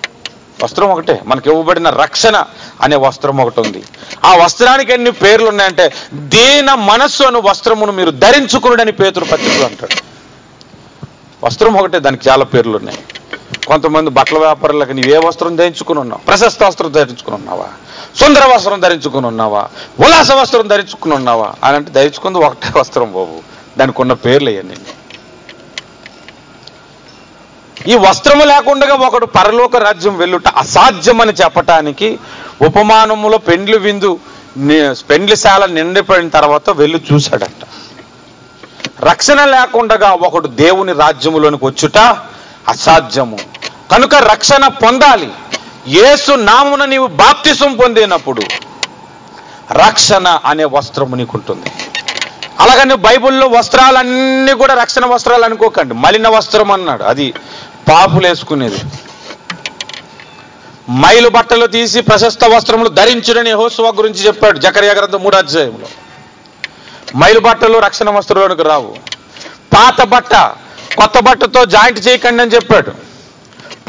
వస్త్రం ఒకటే, మనకి ఇవ్వబడిన రక్షణ అనే వస్త్రం ఒకటి ఉంది. ఆ వస్త్రానికి ఎన్ని పేర్లు ఉన్నాయంటే దీన మనస్సు అను వస్త్రమును మీరు ధరించుకునుడని పేతురు పత్రికలో అంటాడు. వస్త్రం ఒకటే, దానికి చాలా పేర్లు ఉన్నాయి. కొంతమంది బట్టల వ్యాపారులకు నీవు ఏ వస్త్రం ధరించుకుని ఉన్నావు? ప్రశస్త వస్త్రం ధరించుకుని ఉన్నావా? సుందర వస్త్రం ధరించుకుని ఉన్నావా? ఉల్లాస వస్త్రం ధరించుకుని ఉన్నావా అని అంటే ధరించుకుంది ఒకటే వస్త్రం బాబు, దానికి ఉన్న పేర్లు అయ్యండి. ఈ వస్త్రము లేకుండా ఒకడు పరలోక రాజ్యం వెళ్ళుట అసాధ్యమని చెప్పటానికి ఉపమానములో పెండ్లిశాల నిండిపోయిన తర్వాత వెళ్ళి చూశాడట. రక్షణ లేకుండా ఒకడు దేవుని రాజ్యములోనికి వచ్చుట అసాధ్యము. కనుక రక్షణ పొందాలి. యేసు నామమున నీవు బాప్తిసం పొందినప్పుడు రక్షణ అనే వస్త్రము నీకుంటుంది. అలాగని బైబిల్లో వస్త్రాలన్నీ కూడా రక్షణ వస్త్రాలు అనుకోకండి. మలిన వస్త్రం అన్నాడు, అది పాపులు వేసుకునేది. మైలు బట్టలు తీసి ప్రశస్త వస్త్రములు ధరించుడని యెహోషువ గురించి చెప్పాడు జకరియా గ్రంథం 3వ అధ్యాయంలో. మైలు బట్టలు రక్షణ వస్త్రంలోనికి రావు. పాత బట్ట కొత్త బట్టతో జాయింట్ చేయకండి అని చెప్పాడు.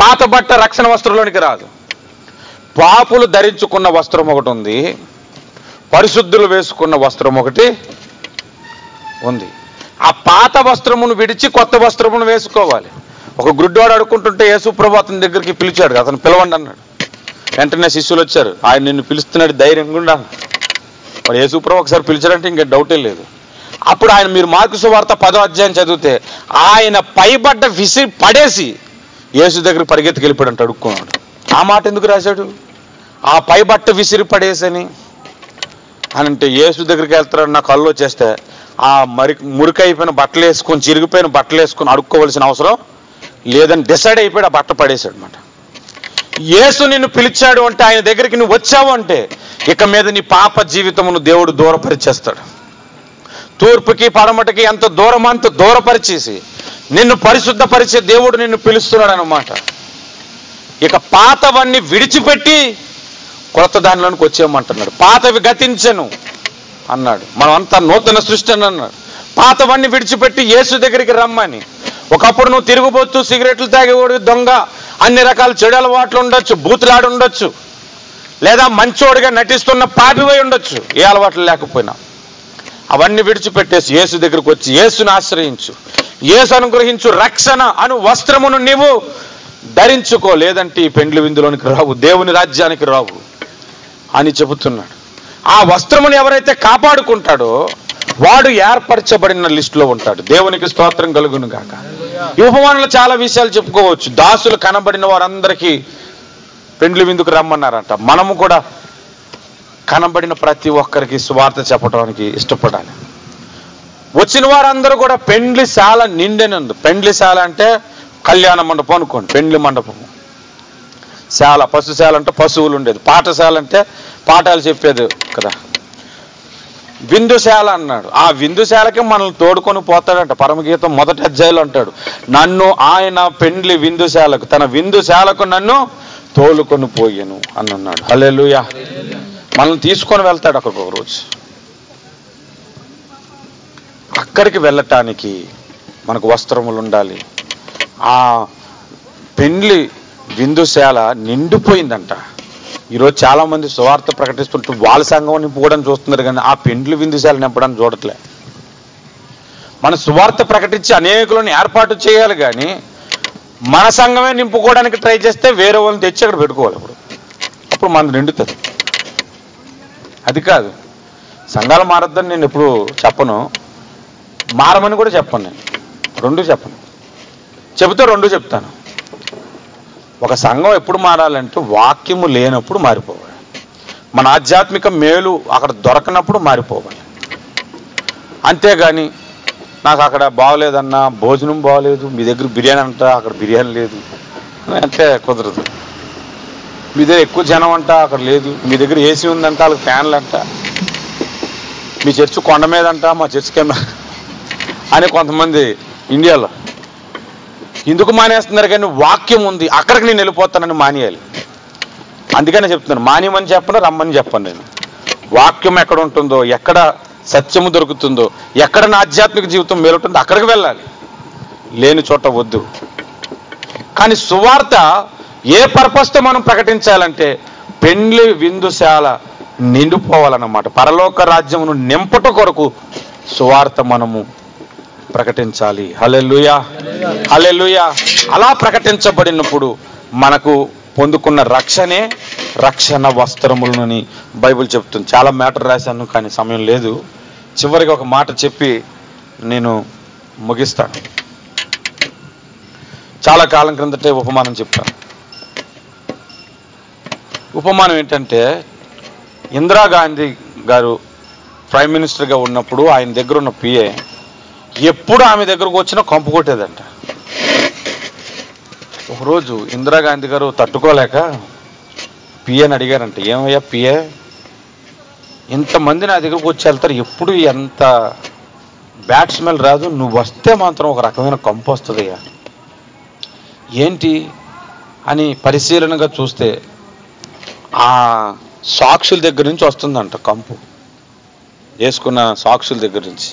పాత బట్ట రక్షణ వస్త్రంలోనికి రాదు. పాపులు ధరించుకున్న వస్త్రం ఒకటి ఉంది, పరిశుద్ధులు వేసుకున్న వస్త్రం ఒకటి ఉంది. ఆ పాత వస్త్రమును విడిచి కొత్త వస్త్రమును వేసుకోవాలి. ఒక గుడ్డివాడు అడుక్కుంటుంటే యేసు ప్రభు అతని దగ్గరికి పిలిచాడు, అతను పిలవండి అన్నాడు. వెంటనే శిష్యులు వచ్చారు, ఆయన నిన్ను పిలుస్తున్నాడు, ధైర్యంగా ఉండాలి. మరి యేసుప్రభు ఒకసారి పిలిచారంటే ఇంకా డౌటే లేదు. అప్పుడు ఆయన, మీరు మార్కు సువార్త 10వ అధ్యాయం చదివితే, ఆయన పైబడ్డ విసిరి పడేసి యేసు దగ్గరికి పరిగెత్తుకు వెళ్ళిపోయాడు అడుక్కున్నాడు. ఆ మాట ఎందుకు రాశాడు? ఆ పైబట్ట విసిరి పడేసని అని అంటే, యేసు దగ్గరికి వెళ్తారని నా కళ్ళు వచ్చేస్తే ఆ మురికైపోయిన బట్టలు వేసుకొని, చిరిగిపోయిన బట్టలు వేసుకొని అడుక్కోవలసిన అవసరం లేదని డిసైడ్ అయిపోయాడు, ఆ బట్ట పడేశాడు అనమాట. యేసు నిన్ను పిలిచాడు అంటే, ఆయన దగ్గరికి నువ్వు వచ్చావు అంటే, ఇక మీద నీ పాప జీవితమును దేవుడు దూరపరిచేస్తాడు. తూర్పుకి పడమటికి ఎంత దూరమో అంత దూరపరిచేసి నిన్ను పరిశుద్ధపరిచే దేవుడు నిన్ను పిలుస్తున్నాడు అన్నమాట. ఇక పాతవన్నీ విడిచిపెట్టి కొత్త దానిలోనికి వచ్చేయమంటున్నాడు. పాతవి గతించను అన్నాడు. మనం అంతా నూతన సృష్టి అని అన్నాడు. పాతవన్నీ విడిచిపెట్టి యేసు దగ్గరికి రమ్మని. ఒకప్పుడు నువ్వు తిరుగుబోతూ, సిగరెట్లు తాగేవాడు, దొంగ, అన్ని రకాల చెడు అలవాట్లు ఉండొచ్చు, బూతులాడి ఉండొచ్చు, లేదా మంచోడిగా నటిస్తున్న పాపివై ఉండొచ్చు, ఏ అలవాట్లు లేకపోయినా. అవన్నీ విడిచిపెట్టేసి యేసు దగ్గరికి వచ్చి యేసును ఆశ్రయించు, యేసు అనుగ్రహించు రక్షణ అను వస్త్రమును నీవు ధరించుకో, లేదంటే ఈ పెండ్లి విందులోనికి రావు, దేవుని రాజ్యానికి రావు అని చెబుతున్నాడు. ఆ వస్త్రమును ఎవరైతే కాపాడుకుంటాడో వాడు ఏర్పరచబడిన లిస్టులో ఉంటాడు. దేవునికి స్తోత్రం కలుగును గాక. ఈ ఉపమానంలో చాలా విషయాలు చెప్పుకోవచ్చు. దాసులు కనబడిన వారందరికీ పెండ్లి విందుకు రమ్మన్నారంట. మనము కూడా కనబడిన ప్రతి ఒక్కరికి సువార్త చెప్పడానికి ఇష్టపడాలి. వచ్చిన వారందరూ కూడా పెండ్లిశాల నిండెనందు. పెండ్లిశాల అంటే కళ్యాణ మండపం అనుకోండి, పెండ్లి మండపము. శాల, పశుశాల అంటే పశువులు ఉండేది, పాఠశాల అంటే పాఠాలు చెప్పేది కదా. విందుశాల అన్నాడు. ఆ విందుశాలకి మనల్ని తోడుకొని పోతాడంట. పరమగీతం 1వ అధ్యాయంలో అంటాడు, నన్ను ఆయన పెండ్లి విందుశాలకు, తన విందుశాలకు నన్ను తోలుకొని పోయాను అని అన్నాడు. హల్లెలూయా. మనల్ని తీసుకొని వెళ్తాడు అక్కడికి ఒక రోజు. అక్కడికి వెళ్ళటానికి మనకు వస్త్రములు ఉండాలి. ఆ పెండ్లి విందుశాల నిండిపోయిందంట. ఈరోజు చాలా మంది సువార్త ప్రకటిస్తుంటూ వాళ్ళ సంఘం నింపుకోవడం చూస్తున్నారు, కానీ ఆ పెండ్లి విందుశాల నింపడానికి చూడట్లే. మన సువార్త ప్రకటించి అనేకులను ఏర్పాటు చేయాలి, కానీ మన సంఘమే నింపుకోవడానికి ట్రై చేస్తే వేరే వాళ్ళని తెచ్చి అక్కడ పెట్టుకోవాలి. అప్పుడు మనది నిండుతుంది. అది కాదు. సంఘాలు మారద్దని నేను ఎప్పుడు చెప్పను, మారమని కూడా చెప్పను. నేను రెండు చెప్పను, చెబితే రెండు చెప్తాను. ఒక సంఘం ఎప్పుడు మారాలంటే వాక్యము లేనప్పుడు మారిపోవాలి. మన ఆధ్యాత్మిక మేలు అక్కడ దొరకనప్పుడు మారిపోవాలి. అంతేగాని నాకు అక్కడ బాగోలేదన్నా, భోజనం బాగోలేదు, మీ దగ్గర బిర్యానీ అంట, అక్కడ బిర్యానీ లేదు అంటే కుదరదు. మీ దగ్గర ఎక్కువ జనం అంట, అక్కడ లేదు. మీ దగ్గర ఏసీ ఉందంట, వాళ్ళకి ఫ్యాన్లు అంట. మీ చర్చ్ కొండ మీద అంట, మా చర్చ్ కింద అని కొంతమంది ఇండియాలో ఎందుకు మానేస్తున్నారు? కానీ వాక్యం ఉంది, అక్కడికి నేను వెళ్ళిపోతానని మానేయాలి. అందుకనే చెప్తున్నాను, మానేయమని చెప్పను, రమ్మని చెప్పను. నేను వాక్యం ఎక్కడ ఉంటుందో, ఎక్కడ సత్యము దొరుకుతుందో, ఎక్కడ నా ఆధ్యాత్మిక జీవితం మేలుంటుందో అక్కడికి వెళ్ళాలి, లేని చోట వద్దు. కానీ సువార్త ఏ పర్పస్తో మనం ప్రకటించాలంటే పెండ్లి విందుశాల నిండిపోవాలన్నమాట. పరలోక రాజ్యమును నింపట కొరకు సువార్త మనము ప్రకటించాలి. హల్లెలూయా, హల్లెలూయా. అలా ప్రకటించబడినప్పుడు మనకు పొందుకున్న రక్షణే రక్షణ వస్త్రములని బైబిల్ చెప్తుంది. చాలా మ్యాటర్ రాశాను, కానీ సమయం లేదు. చివరికి ఒక మాట చెప్పి నేను ముగిస్తాను. చాలా కాలం క్రిందటే ఉపమానం చెప్తాను. ఉపమానం ఏంటంటే, ఇందిరాగాంధీ గారు ప్రైమ్ మినిస్టర్గా ఉన్నప్పుడు ఆయన దగ్గర ఉన్న పిఏ ఎప్పుడు ఆమె దగ్గరకు వచ్చినా కంపు కొట్టేదంట. ఒకరోజు ఇందిరాగాంధీ గారు తట్టుకోలేక పిఏని అడిగారంట, ఏమయ్యా పిఏ, ఇంతమంది నా దగ్గరకు వచ్చి వెళ్తారు, ఎప్పుడు ఎంత బ్యాడ్ స్మెల్ రాదు, నువ్వు వస్తే మాత్రం ఒక రకమైన కంపు వస్తుందయ్యా, ఏంటి అని పరిశీలనగా చూస్తే ఆ సాక్షుల దగ్గర నుంచి వస్తుందంట కంపు, వేసుకున్న సాక్షుల దగ్గర నుంచి.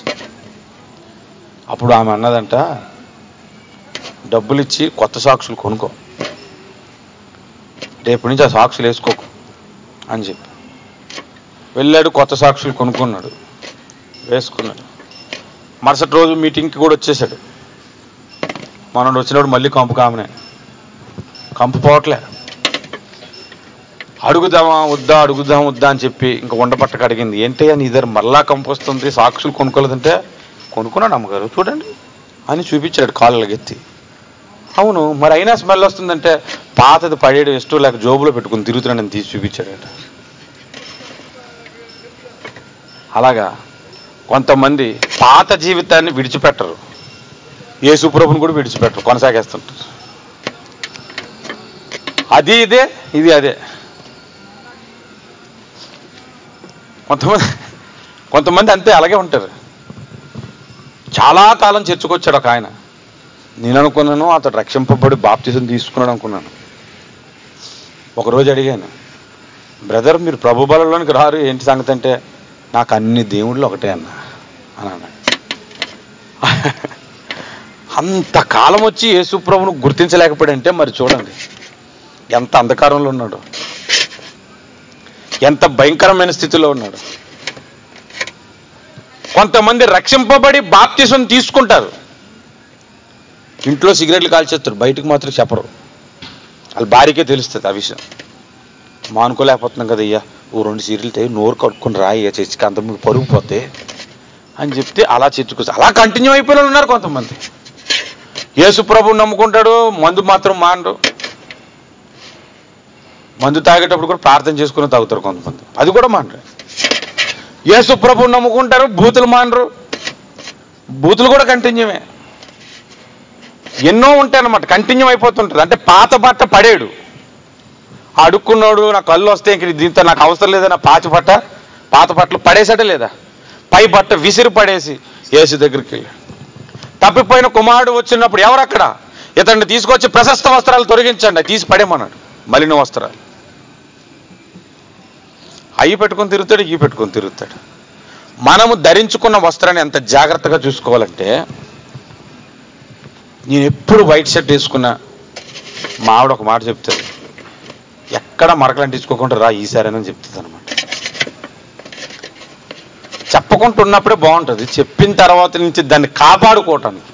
అప్పుడు ఆమె అన్నదంట, డబ్బులు ఇచ్చి కొత్త సాక్షులు కొనుక్కో, రేపు నుంచి ఆ సాక్షులు వేసుకోకు అని చెప్పి వెళ్ళాడు. కొత్త సాక్షులు కొనుక్కున్నాడు, వేసుకున్నాడు. మరుసటి రోజు మీటింగ్కి కూడా వచ్చేసాడు. మనోడు వచ్చినప్పుడు మళ్ళీ కంపు కామనే, కంపు పోవట్లే. అడుగుదామా వద్దా అని చెప్పి ఇంకా ఉండపట్టకు అడిగింది. ఏంటి అని ఇద్దరు మరలా కంపు వస్తుంది, సాక్షులు కొనుక్కోలేదంటే, కొనుక్కున్నాడు అమ్మగారు చూడండి అని చూపించాడు కాళ్ళకి ఎత్తి. అవును మరి అయినా స్మెల్ వస్తుందంటే, పాతది పడేయడం ఇష్టం లేక జోబులో పెట్టుకుని తిరుగుతున్నాడని తీసి చూపించాడట. అలాగా కొంతమంది పాత జీవితాన్ని విడిచిపెట్టరు, యేసుప్రభుని కూడా విడిచిపెట్టరు, కొనసాగేస్తుంటారు. అది ఇదే, ఇది అదే. కొంతమంది అంతే అలాగే ఉంటారు. చాలా కాలం చర్చకొచ్చాడు ఒక ఆయన. నేను అనుకున్నాను అతడు రక్షింపబడి బాప్తిజం తీసుకున్నాడు అనుకున్నాను. ఒకరోజు అడిగాను, బ్రదర్ మీరు ప్రభు బలంలోనికి రారు ఏంటి సంగతి అంటే, నాకు అన్ని దేవుళ్ళు ఒకటే అని అన్నాడు. అంతకాలం వచ్చి యేసుప్రభును గుర్తించలేకపోయాడంటే మరి చూడండి ఎంత అంధకారంలో ఉన్నాడు, ఎంత భయంకరమైన స్థితిలో ఉన్నాడు. కొంతమంది రక్షింపబడి బాప్తిజం తీసుకుంటారు, ఇంట్లో సిగరెట్లు కాల్చేస్తారు, బయటకు మాత్రం చెప్పరు. వాళ్ళ భార్యకే తెలుస్తుంది ఆ విషయం. మానుకోలేకపోతున్నాం కదా అయ్యా, ఓ 2 సీరియల్తో నోరు కట్టుకుని రాయ్యా చర్చికి, అంత మీకు పరుగు పోతే అని చెప్తే అలా చర్చకు అలా కంటిన్యూ అయిపోయిన ఉన్నారు. కొంతమంది యేసుప్రభుని నమ్ముకుంటాడు, మందు మాత్రం మానరు. మందు తాగేటప్పుడు కూడా ప్రార్థన చేసుకుని తాగుతారు కొంతమంది, అది కూడా మానరు. యేసుప్రభుని నమ్ముకుంటారు, బూతులు మానరు, బూతులు కూడా కంటిన్యూవే. ఎన్నో ఉంటాయన్నమాట, కంటిన్యూ అయిపోతుంటుంది. అంటే పాత బట్ట పడేడు, అడుక్కున్నాడు, నాకు కళ్ళు వస్తే ఇంక దీంతో నాకు అవసరం లేదన్న పాత బట్టలు పడేసాడే లేదా, పై బట్ట విసిరి పడేసి యేసు దగ్గరికి వెళ్ళి, తప్పిపోయిన కుమారుడు వచ్చినప్పుడు ఎవరక్కడ, ఇతన్ని తీసుకొచ్చి ప్రశస్త వస్త్రాలు తొలగించండి, తీసి పడేమన్నాడు. మలిన వస్త్రాలు అవి పెట్టుకొని తిరుగుతాడు, ఇవి పెట్టుకొని తిరుగుతాడు. మనము ధరించుకున్న వస్త్రాన్ని ఎంత జాగ్రత్తగా చూసుకోవాలంటే, నేను ఎప్పుడు వైట్ షర్ట్ వేసుకున్నా మా ఆవిడ ఒక మాట చెప్తాడు, ఎక్కడ మరకలు అంటించుకోకుండా రా ఈసారని చెప్తుంది అనమాట. చెప్పుకుంటున్నప్పుడే బాగుంటుంది, చెప్పిన తర్వాత నుంచి దాన్ని కాపాడుకోవటానికి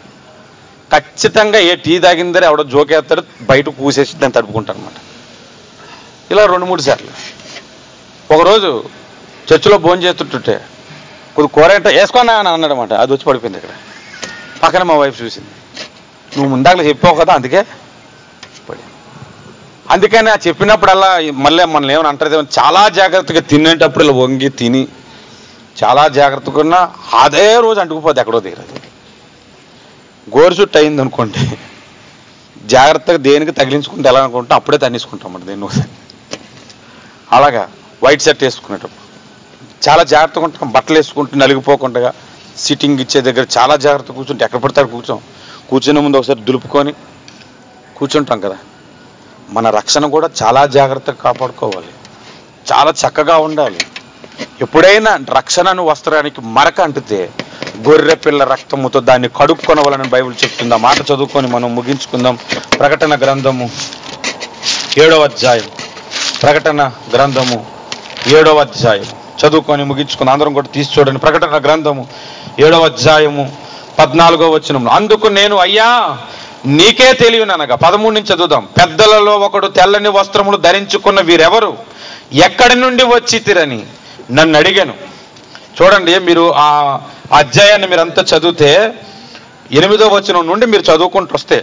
ఖచ్చితంగా ఏ టీ తాగిందరే ఎవడో జోకేస్తాడు, బయట కూసేసి దాన్ని తడుపుకుంటాను అనమాట. ఇలా 2-3 సార్లు. ఒకరోజు చర్చిలో భోజనం చేస్తుంటే కొద్ది కూర అంటే వేసుకున్నా అని అన్నాడు అనమాట. అది వచ్చి పడిపోయింది ఇక్కడ పక్కన. మా వైఫ్ చూసింది, నువ్వు ముందాకలు చెప్పావు కదా అందుకే పడి. అందుకని ఆ చెప్పినప్పుడల్లా మళ్ళీ మనల్ని ఏమని అంటారు, చాలా జాగ్రత్తగా తినేటప్పుడు ఇలా వంగి తిని చాలా జాగ్రత్తగా ఉన్నా అదే రోజు అంటుకుపోద్ది ఎక్కడో దిగరది. గోరు చుట్టూ అయింది అనుకోండి, జాగ్రత్తగా దేనికి తగిలించుకుంటే ఎలా అనుకుంటే అప్పుడే తన్నిసుకుంటాం అన్నమాట దేన్ని. అలాగా వైట్ షర్ట్ వేసుకునేటప్పుడు చాలా జాగ్రత్తగా ఉంటాం, బట్టలు వేసుకుంటూ నలిగిపోకుండా సిట్టింగ్ ఇచ్చే దగ్గర చాలా జాగ్రత్తగా కూర్చుంటే ఎక్కడ పడతాడు కూర్చునే ముందు ఒకసారి దులుపుకొని కూర్చుంటాం కదా. మన రక్షణ కూడా చాలా జాగ్రత్తగా కాపాడుకోవాలి, చాలా చక్కగా ఉండాలి. ఎప్పుడైనా రక్షణను వస్త్రానికి మరక అంటితే గొర్రె పిల్ల రక్తముతో దాన్ని కడుక్కొనవాలని బైబిల్ చెప్తుంది. ఆ మాట చదువుకొని మనం ముగించుకుందాం. ప్రకటన గ్రంథము 7వ అధ్యాయం, ప్రకటన గ్రంథము 7వ అధ్యాయం చదువుకొని ముగించుకుందాం. అందరం కూడా తీసి చూడండి. ప్రకటన గ్రంథము 7వ అధ్యాయము 14వ వచనం. అందుకు నేను, అయ్యా నీకే తెలియననగా 13 నుంచి చదువుదాం. పెద్దలలో ఒకడు తెల్లని వస్త్రములు ధరించుకున్న వీరెవరు, ఎక్కడి నుండి వచ్చి తిరని నన్ను అడిగాను. చూడండి, మీరు ఆ అధ్యాయాన్ని మీరంతా చదివితే 8వ వచనం నుండి మీరు చదువుకుంటూ వస్తే,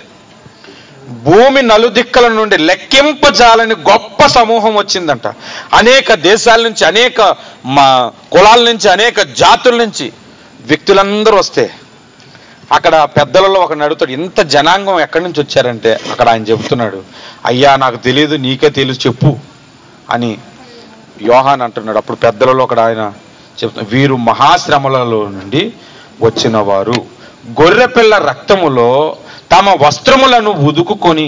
భూమి నలుదిక్కల నుండి లెక్కింపజాలని గొప్ప సమూహం వచ్చిందంట. అనేక దేశాల నుంచి, అనేక కులాల నుంచి, అనేక జాతుల నుంచి వ్యక్తులందరూ వస్తే అక్కడ పెద్దలలో ఒక నడుతాడు, ఇంత జనాంగం ఎక్కడి నుంచి వచ్చారంటే అక్కడ ఆయన చెబుతున్నాడు, అయ్యా నాకు తెలియదు, నీకే తెలుసు చెప్పు అని యోహాన్ అంటున్నాడు. అప్పుడు పెద్దలలో ఒకడు ఆయన చెప్తున్నారు, వీరు మహాశ్రమలలో నుండి వచ్చిన వారు, గొర్రెపిల్ల రక్తములో తమ వస్త్రములను ఉదుకుకొని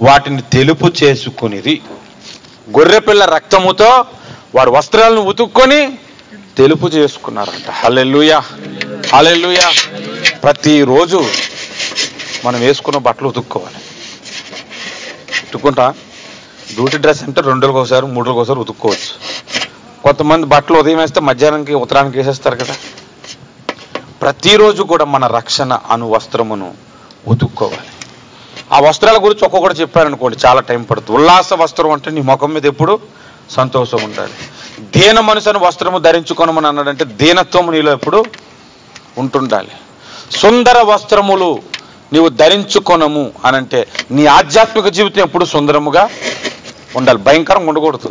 వాటిని తెలుపు చేసుకునేది. గొర్రెపిల్ల రక్తముతో వారు వస్త్రాలను ఉతుక్కొని తెలుపు చేసుకున్నారంట. హల్లెలూయా, హల్లెలూయా. ప్రతిరోజు మనం వేసుకున్న బట్టలు ఉతుక్కోవాలి. ఉతుక్కుంటా డ్యూటీ డ్రెస్ అంటే 2 రోజులకు ఒకసారి 3 రోజులకు ఒకసారి ఉతుక్కోవచ్చు. కొంతమంది బట్టలు ఉదయం వేస్తే మధ్యాహ్నానికి ఉత్తరానికి వేసేస్తారు కదా. ప్రతిరోజు కూడా మన రక్షణ అను వస్త్రమును ఉతుక్కోవాలి. ఆ వస్త్రాల గురించి ఒక్కొక్కటి చెప్పారనుకోండి చాలా టైం పడుతుంది. ఉల్లాస వస్త్రం అంటే నీ ముఖం మీద ఎప్పుడు సంతోషం ఉండాలి. దీన మనసును వస్త్రము ధరించుకొనమని అన్నాడంటే దీనత్వం నీలో ఎప్పుడు ఉంటుండాలి. సుందర వస్త్రములు నీవు ధరించుకొనము అనంటే నీ ఆధ్యాత్మిక జీవితం ఎప్పుడు సుందరముగా ఉండాలి, భయంకరంగా ఉండకూడదు.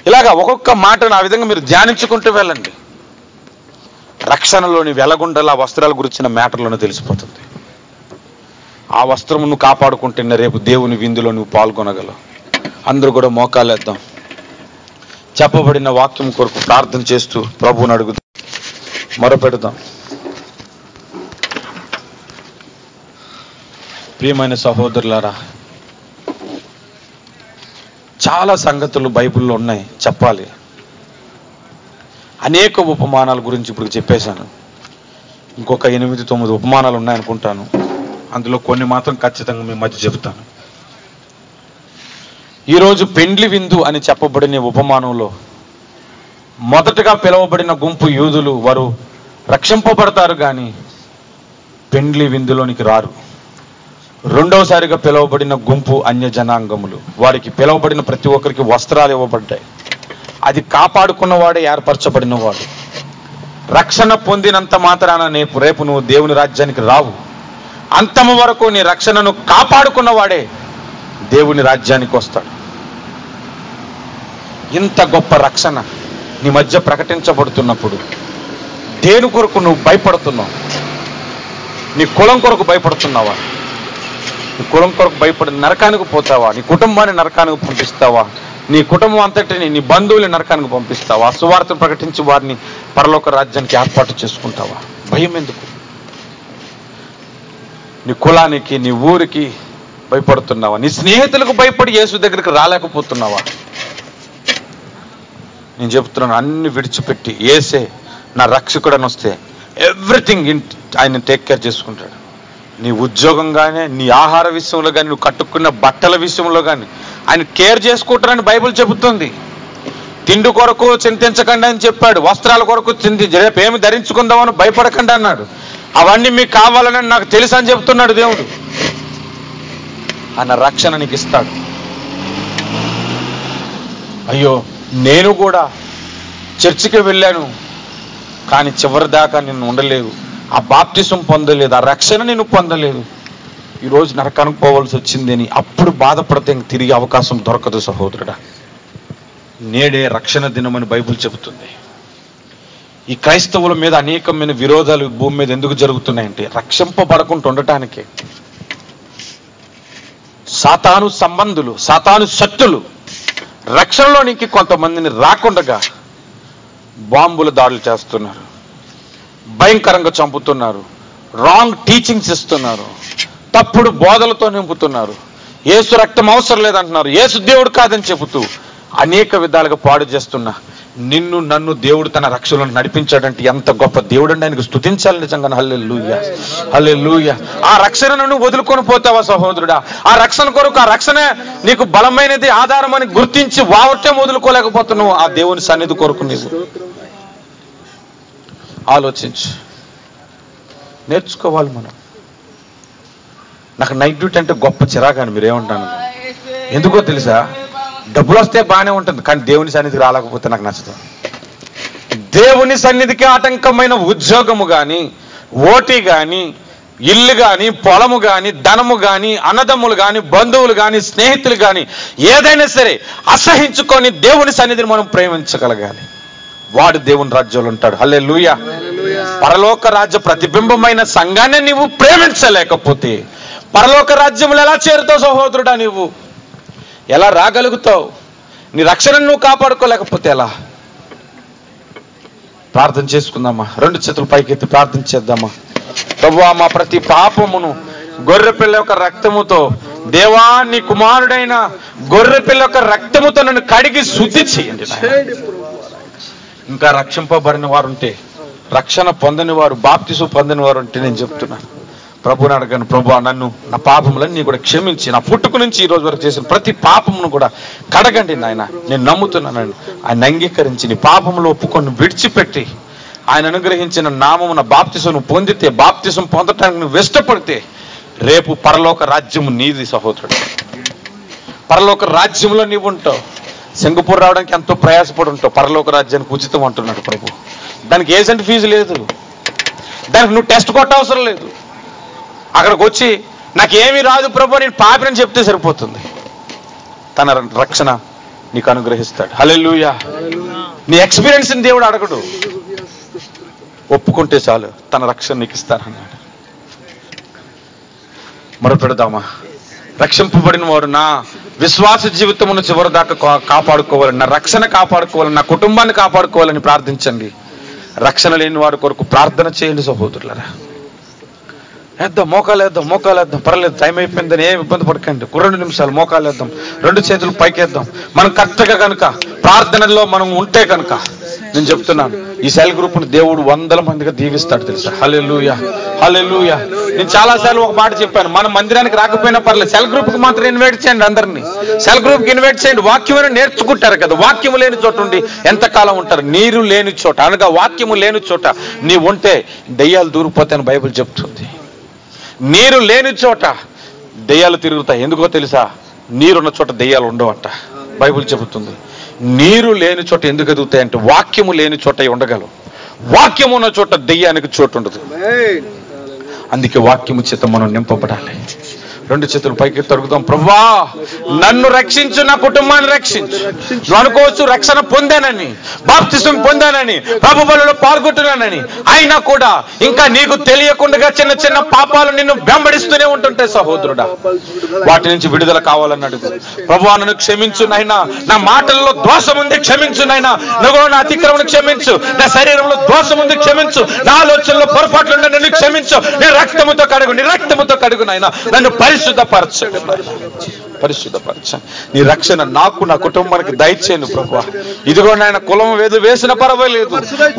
ఇలాగా ఒక్కొక్క మాటను ఆ విధంగా మీరు ధ్యానించుకుంటూ వెళ్ళండి. రక్షణలోని వెలగుండల వస్త్రాల గురించిన మ్యాటర్లోనే తెలిసిపోతుంది. ఆ వస్త్రము నువ్వు కాపాడుకుంటున్న రేపు దేవుని విందులో నువ్వు పాల్గొనగలవు. అందరూ కూడా మోకాలేద్దాం. చెప్పబడిన వాక్యం కొరకు ప్రార్థన చేస్తూ ప్రభువుని అడుగుదాం, మొరపెడదాం. ప్రియమైన సహోదరులారా, చాలా సంగతులు బైబిల్లో ఉన్నాయి, చెప్పాలి. అనేక ఉపమానాల గురించి ఇప్పుడు చెప్పేశాను. ఇంకొక 8-9 ఉపమానాలు ఉన్నాయనుకుంటాను. అందులో కొన్ని మాత్రం ఖచ్చితంగా మీ మధ్య చెబుతాను. ఈరోజు పెండ్లి విందు అని చెప్పబడిన ఉపమానంలో మొదటగా పిలువబడిన గుంపు యూదులు, వారు రక్షింపబడతారు కానీ పెండ్లి విందులోనికి రారు. రెండవసారిగా పిలువబడిన గుంపు అన్య జనాంగములు, వారికి పిలువబడిన ప్రతి ఒక్కరికి వస్త్రాలు ఇవ్వబడ్డాయి. అది కాపాడుకున్నవాడే ఏర్పరచబడినవాడు. రక్షణ పొందినంత మాత్రాన రేపు నువ్వు దేవుని రాజ్యానికి రావు. అంతము వరకు నీ రక్షణను కాపాడుకున్నవాడే దేవుని రాజ్యానికి వస్తాడు. ఇంత గొప్ప రక్షణ నీ మధ్య ప్రకటించబడుతున్నప్పుడు దేని కొరకు నువ్వు భయపడుతున్నావు? నీ కులం కొరకు భయపడుతున్నావా? నీ కులం కొరకు భయపడి నరకానికి పోతావా? నీ కుటుంబాన్ని నరకానికి పంపిస్తావా? నీ కుటుంబం అంతటిని, నీ బంధువుల్ని నరకానికి పంపిస్తావా? సువార్తను ప్రకటించి వారిని పరలోక రాజ్యానికి ఏర్పాటు చేసుకుంటావా? భయం ఎందుకు? నీ కులానికి, నీ ఊరికి భయపడుతున్నావా? నీ స్నేహితులకు భయపడి యేసు దగ్గరికి రాలేకపోతున్నావా? నేను చెప్తున్నాను, అన్ని విడిచిపెట్టి యేసే నా రక్షకుడని వస్తే ఎవ్రీథింగ్ ఆయన టేక్ కేర్ చేసుకుంటాడు. నీ ఉద్యోగం కానీ, నీ ఆహార విషయంలో కానీ, నువ్వు కట్టుకున్న బట్టల విషయంలో కానీ ఆయన కేర్ చేసుకుంటారని బైబిల్ చెబుతుంది. తిండి కొరకు చింతించకండి అని చెప్పాడు, వస్త్రాల కొరకు రేపు ఏమి ధరించుకుందామని భయపడకండి అన్నాడు. అవన్నీ మీకు కావాలని నాకు తెలుసు అని చెప్తున్నాడు దేవుడు. ఆయన రక్షణ నీకు ఇస్తాడు. అయ్యో, నేను కూడా చర్చికి వెళ్ళాను కానీ చివరి దాకా నిన్ను ఉండలేదు, ఆ బాప్టిజం పొందలేదు, ఆ రక్షణ నేను పొందలేదు, ఈరోజు నరకానికి పోవాల్సి వచ్చింది అని అప్పుడు బాధపడితే తిరిగి అవకాశం దొరకదు సహోదరుడా. నేడే రక్షణ దినమని బైబిల్ చెబుతుంది. ఈ క్రైస్తవుల మీద అనేకమైన విరోధాలు భూమి మీద ఎందుకు జరుగుతున్నాయంటే రక్షింపబడకుండా ఉండటానికి. సాతాను సంబంధులు, సాతాను శక్తులు రక్షణలోనికి కొంతమందిని రాకుండగా బాంబుల దాడులు చేస్తున్నారు, భయంకరంగా చంపుతున్నారు, రాంగ్ టీచింగ్స్ ఇస్తున్నారు, తప్పుడు బోధలతో నింపుతున్నారు, యేసు రక్తం అవసరం లేదంటున్నారు, యేసు దేవుడు కాదని చెబుతూ అనేక విధాలుగా పాడు చేస్తున్నా నిన్ను నన్ను దేవుడు తన రక్షణలో నడిపించాడంటే ఎంత గొప్ప దేవుడు అండి, ఆయనకు స్తుతించాలి నిజంగా. హల్లెలూయా, హల్లెలూయా. ఆ రక్షణను నువ్వు వదులుకొని పోతావా సహోదరుడా? ఆ రక్షణ కొరకు, ఆ రక్షణ నీకు బలమైనది, ఆధారం అని గుర్తించి వావటం వదులుకోలేకపోతున్నావు. ఆ దేవుని సన్నిధి కొరకు నీవు ఆలోచించు, నేర్చుకోవాలి మనం. నాకు నైట్ డ్యూటీ అంటే గొప్ప చిరాకాని, మీరేమంటాను? ఎందుకో తెలుసా? డబ్బులు వస్తే బాగానే ఉంటుంది కానీ దేవుని సన్నిధికి రాలేకపోతే నాకు నచ్చదు. దేవుని సన్నిధికి ఆటంకమైన ఉద్యోగము కానీ, ఓటీ కానీ, ఇల్లు కానీ, పొలము కానీ, ధనము కానీ, అన్నదమ్ములు కానీ, బంధువులు కానీ, స్నేహితులు కానీ, ఏదైనా సరే అసహించుకొని దేవుని సన్నిధిని మనం ప్రేమించగలగాలి. వాడు దేవుని రాజ్యంలో ఉంటాడు. హల్లెలూయా. పరలోక రాజ్య ప్రతిబింబమైన సంఘాన్ని నీవు ప్రేమించలేకపోతే పరలోక రాజ్యంలో ఎలా చేరుతావు సహోదరుడా? నీవు ఎలా రాగలుగుతావు? నీ రక్షణను నువ్వు కాపాడుకోలేకపోతే ఎలా? ప్రార్థన చేసుకుందామా? 2 చేతులు పైకెత్తి ప్రార్థన చేద్దామా? ప్రభువా, మా ప్రతి పాపమును గొర్రెపిల్ల యొక్క రక్తముతో, దేవా నీ కుమారుడైన గొర్రెపిల్ల యొక్క రక్తముతో నన్ను కడిగి శుద్ధి చేయండి. ఇంకా రక్షింపబడిన వారు ఉంటే, రక్షణ పొందని వారు, బాప్తిసం పొందని వారు ఉంటే నేను చెప్తున్నాను, ప్రభుని అడగను, ప్రభు నన్ను నా పాపములన్నీ కూడా క్షమించి, నా పుట్టుక నుంచి ఈ రోజు వరకు చేసిన ప్రతి పాపమును కూడా కడగండి నాయన. నేను నమ్ముతున్నాను. ఆయన అంగీకరించి నీ పాపములు ఒప్పుకొని విడిచిపెట్టి ఆయన అనుగ్రహించిన నామమున బాప్తిసం పొందితే, బాప్తిసం పొందటానికి నువ్వు ఇష్టపడితే రేపు పరలోక రాజ్యము నీది సహోదరుడు. పరలోక రాజ్యంలో నీవు ఉంటావు. సింగపూర్ రావడానికి ఎంతో ప్రయాసపడి ఉంటావు, పరలోక రాజ్యానికి ఉచితం అంటున్నాడు ప్రభు. దానికి ఏజెంట్ ఫీజు లేదు, దానికి నువ్వు టెస్ట్ కొట్టవసరం లేదు. అక్కడికి వచ్చి నాకు ఏమీ రాదు ప్రభు నేను పాపినని చెప్తే సరిపోతుంది. తన రక్షణ నీకు అనుగ్రహిస్తాడు. హల్లెలూయా. నీ ఎక్స్పీరియన్స్ని దేవుడు అడగడు, ఒప్పుకుంటే చాలు తన రక్షణ నీకు ఇస్తానన్నాడు. మొరపెడదామా? రక్షింపబడిన వారు నా విశ్వాస జీవితమును చివరి దాకా కాపాడుకోవాలని, నా రక్షణ కాపాడుకోవాలని, నా కుటుంబాన్ని కాపాడుకోవాలని ప్రార్థించండి. రక్షణ లేని వారి కొరకు ప్రార్థన చేయండి సహోదరులారా. వేద్దాం, మోకాలు వేద్దాం, పర్లేదు, టైం అయిపోయిందని ఏమి ఇబ్బంది పడకండి. 2 నిమిషాలు మోకాలు వేద్దాం, 2 చేతులు పైకేద్దాం. మనం కరెక్ట్గా కనుక ప్రార్థనలో మనం ఉంటే కనుక నేను చెప్తున్నాను, ఈ సెల్ గ్రూప్ని దేవుడు 100 మందిగా దీవిస్తాడు తెలుసా. హల్లెలూయా, హల్లెలూయా. నేను చాలాసార్లు ఒక మాట చెప్పాను, మన మందిరానికి రాకపోయినా పర్లేదు, సెల్ గ్రూప్కి మాత్రం ఇన్వైట్ చేయండి. అందరినీ సెల్ గ్రూప్కి ఇన్వైట్ చేయండి. వాక్యమైన నేర్చుకుంటారు కదా. వాక్యము లేని చోట ఉండి ఎంతకాలం ఉంటారు? నీరు లేని చోట అనగా వాక్యము లేని చోట నీవు ఉంటే దెయ్యాలు దూరిపోతాయని బైబిల్ చెప్తుంది. నీరు లేని చోట దెయ్యాలు తిరుగుతాయి. ఎందుకో తెలుసా? నీరున్న చోట దెయ్యాలు ఉండవంట బైబిల్ చెబుతుంది. నీరు లేని చోట ఎందుకు ఎదుగుతాయంటే వాక్యము లేని చోట ఉండగలవు. వాక్యము ఉన్న చోట దెయ్యానికి చోటు ఉండదు. అందుకే వాక్యము చేత మనం నింపబడాలి. 2 చేతులు పైకి తరుగుదాం. ప్రభువా నన్ను రక్షించు, నా కుటుంబాన్ని రక్షించు. నువ్వు అనుకోవచ్చు రక్షణ పొందానని, బాప్తిసం పొందానని, ప్రభు బలిలో పాల్గొంటున్నానని, అయినా కూడా ఇంకా నీకు తెలియకుండా చిన్న చిన్న పాపాలు నిన్ను వెంబడిస్తూనే ఉంటుంటాయి సహోదరుడా. వాటి నుంచి విడుదల కావాలని అడుగు. ప్రభువా నన్ను క్షమించు నాయనా, నా మాటల్లో దోషం ఉంది క్షమించు నాయనా, నువ్వు నా అతిక్రమణ క్షమించు, నా శరీరంలో దోషం ఉంది క్షమించు, నా ఆలోచనలో పొరపాట్లు నన్ను క్షమించు, నీ రక్తముతో కడుగు నాయనా, నన్ను పరిశుద్ధపరచండి. నీ రక్షణ నాకు, నా కుటుంబానికి దయచేయండి ప్రభువా. ఇదిగో నాయన, కులం వేసిన పర్వాలేదు,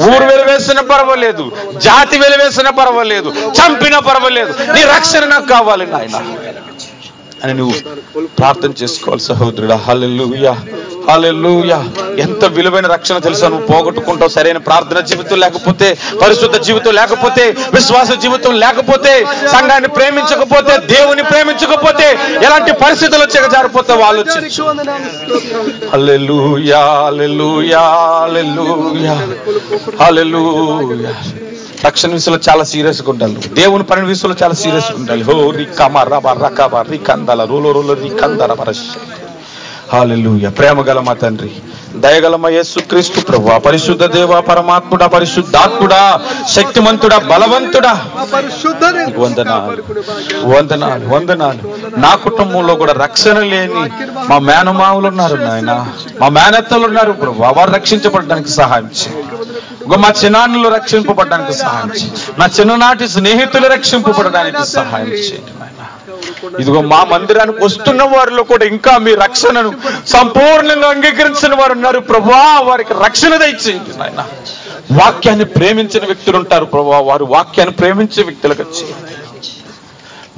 ఊరు వేసిన పర్వాలేదు, జాతి వేసిన పర్వాలేదు, చంపినా పర్వాలేదు, నీ రక్షణ నాకు కావాలి నాయన అని నువ్వు ప్రార్థన చేసుకోవాలి సహోదరుడా. హల్లెలూయా, హల్లెలూయా. ఎంత విలువైన రక్షణ తెలుసా? నువ్వు పోగొట్టుకుంటావు. సరైన ప్రార్థన జీవితం లేకపోతే, పరిశుద్ధ జీవితం లేకపోతే, విశ్వాస జీవితం లేకపోతే, సంఘాన్ని ప్రేమించకపోతే, దేవుని ప్రేమించకపోతే ఎలాంటి పరిస్థితులు వచ్చాక జారిపోతావు ఆలోచించు. హల్లెలూయా, హల్లెలూయా, హల్లెలూయా, హల్లెలూయా. రక్షణ విషయంలో చాలా సీరియస్గా ఉండాలి. దేవుని పని విషయంలో చాలా సీరియస్గా ఉండాలి. హో రికమ రబ రకబ రికందల రోలో రోలో రికందర పరశ. హల్లెలూయా. ప్రేమ గల మా తండ్రి, దయగలమ యేసుక్రీస్తు ప్రభువా, పరిశుద్ధ దేవ, పరమాత్ముడా, పరిశుద్ధాత్ముడా, శక్తిమంతుడా, బలవంతుడా, వందనాలు. నా కుటుంబంలో కూడా రక్షణ లేని మా మేనమావులు ఉన్నారు నాయన, మా మేనత్తలు ఉన్నారు ప్రభువా, వారు రక్షించబడడానికి సహాయం చేయండి. మా చిన్నాన్నలు రక్షింపబడడానికి సహాయం చేయండి. నా చిన్ననాటి స్నేహితులు రక్షింపబడడానికి సహాయం చేయండి నాయన. ఇదిగో మా మందిరానికి వస్తున్న వారిలో కూడా ఇంకా మీ రక్షణను సంపూర్ణంగా అంగీకరించిన వారు ఉన్నారు ప్రభువా, వారికి రక్షణ దయచేయండి నాయన. వాక్యాన్ని ప్రేమించిన వ్యక్తులు ఉంటారు ప్రభువా, వారు వాక్యాన్ని ప్రేమించే వ్యక్తులకు చేయండి.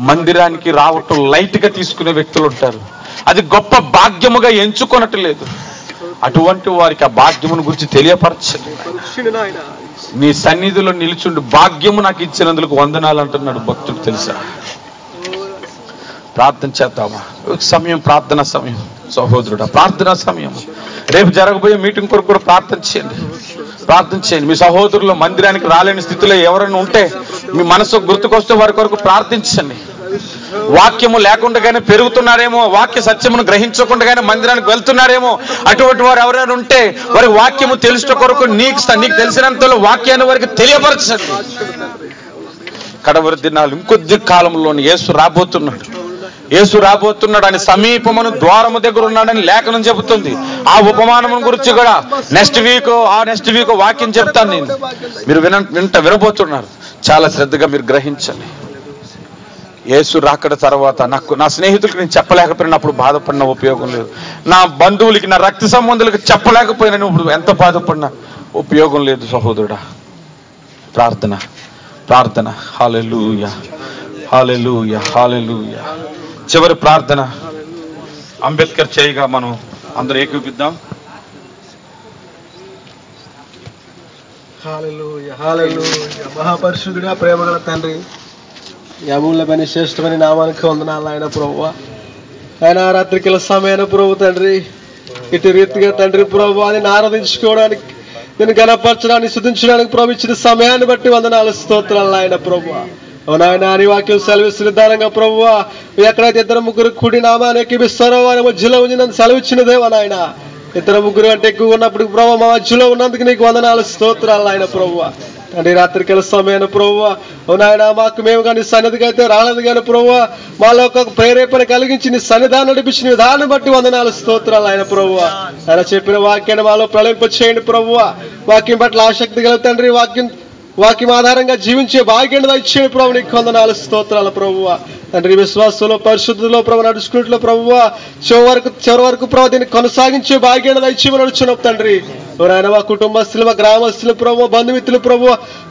మందిరానికి రావటం లైట్ గా తీసుకునే వ్యక్తులు ఉంటారు, అది గొప్ప భాగ్యముగా ఎంచుకొనట్లేదు. అటువంటి వారికి ఆ భాగ్యమును గురించి తెలియపరచండి. నీ సన్నిధిలో నిలుచుండి భాగ్యము నాకు ఇచ్చినందుకు వందనాలు అంటున్నాడు భక్తుడు తెలుసా. ప్రార్థన చేద్దామా? సమయం, ప్రార్థన సమయం సహోదరుడా, ప్రార్థన సమయం. రేపు జరగబోయే మీటింగ్ కొరకు కూడా ప్రార్థన చేయండి. మీ సహోదరులు మందిరానికి రాలేని స్థితిలో ఎవరైనా ఉంటే మీ మనసు గుర్తుకొస్తే వారి కొరకు ప్రార్థించండి. వాక్యము లేకుండానే పెరుగుతున్నారేమో, వాక్య సత్యమును గ్రహించకుండానే మందిరానికి వెళ్తున్నారేమో, అటువంటి వారు ఎవరైనా ఉంటే వారి వాక్యము తెలుసుట కొరకు నీకు తెలిసినంతలో వాక్యాన్ని వారికి తెలియపరచండి. కడవరి దినాలు ఇంకొద్ది కాలంలోని యేసు రాబోతున్నాడు అని సమీపమును ద్వారము దగ్గర ఉన్నాడని లేఖనం చెబుతుంది. ఆ ఉపమానం గురించి కూడా నెక్స్ట్ వీక్ వాక్యం చెప్తాను నేను. మీరు వినబోతున్నారు. చాలా శ్రద్ధగా మీరు గ్రహించండి. యేసు రాకడ తర్వాత నా స్నేహితులకి నేను చెప్పలేకపోయినప్పుడు బాధపడిన ఉపయోగం లేదు, నా బంధువులకి, నా రక్త సంబంధులకి చెప్పలేకపోయినా ఇప్పుడు ఎంత బాధపడినా ఉపయోగం లేదు సహోదరుడా. ప్రార్థన. హల్లెలూయా, హల్లెలూయా, హల్లెలూయా. చివరి ప్రార్థన అంబేద్కర్ చేయగా మనం అందరూ ఏకీపిద్దాం. హల్లెలూయా, హల్లెలూయా. మహాపరిశుద్ధుడా, ప్రేమగల తండ్రి, ఈ అమూల్యమైన శ్రేష్టమైన నామానికి వందనాలు ఆయన ప్రభువా. ఆయన రాత్రికల సమయాన ప్రభు తండ్రి, ఇటు రీతిగా తండ్రి ప్రభు అని ఆరాధించుకోవడానికి, నేను గణపరచడానికి, స్తుతించడానికి ప్రభు ఇచ్చిన సమయాన్ని బట్టి వందనాలు స్తోత్రాలు ఆయన ప్రభు. అవునాయన నీ వాక్యం సెలవిస్తున్న విధానంగా ప్రభువా, ఎక్కడైతే ఇద్దరు ముగ్గురు కూడి నామానికి ఇస్తారో వారి మధ్యలో ఉంచి నన్ను సెలవిచ్చినదేవా నాయన. ఇద్దరు ముగ్గురు అంటే ఎక్కువ ఉన్నప్పుడు ప్రభు మా మధ్యలో ఉన్నందుకు నీకు వందనాలు స్తోత్రాలు ఆయన ప్రభువా. తండ్రి రాత్రికాల సమయాన్ని ప్రభువా, అవునాయన మాకు మేము కానీ సన్నిధికి అయితే రాలేదు కానీ ప్రభువా, మాలో ఒక ప్రేరేపణ కలిగించి నీ సన్నిధానం నడిపించిన విధానం బట్టి వందనాలు స్తోత్రాలు ఆయన ప్రభువా. ఆయన చెప్పిన వాక్యాన్ని మాలో ప్రళింప చేయండి ప్రభువా. వాక్యం పట్ల ఆసక్తి గల తండ్రి, వాక్యం ఆధారంగా జీవించే భాగ్యాన్ని దయచేయండి ప్రభు. నీకు వందనాలు స్తోత్రాలు ప్రభువా. తండ్రి విశ్వాసంలో పరిశుద్ధిలో ప్రభు నడుచుకుంటున్న ప్రభువా, చివరి వరకు ప్రభు దీన్ని కొనసాగించే భాగ్యాన్ని దయచేయమని నడుచున్నాం తండ్రి. ఎవరైనా మా కుటుంబస్తులు, మా గ్రామస్తులు ప్రభు, బంధుమిత్రులు ప్రభు,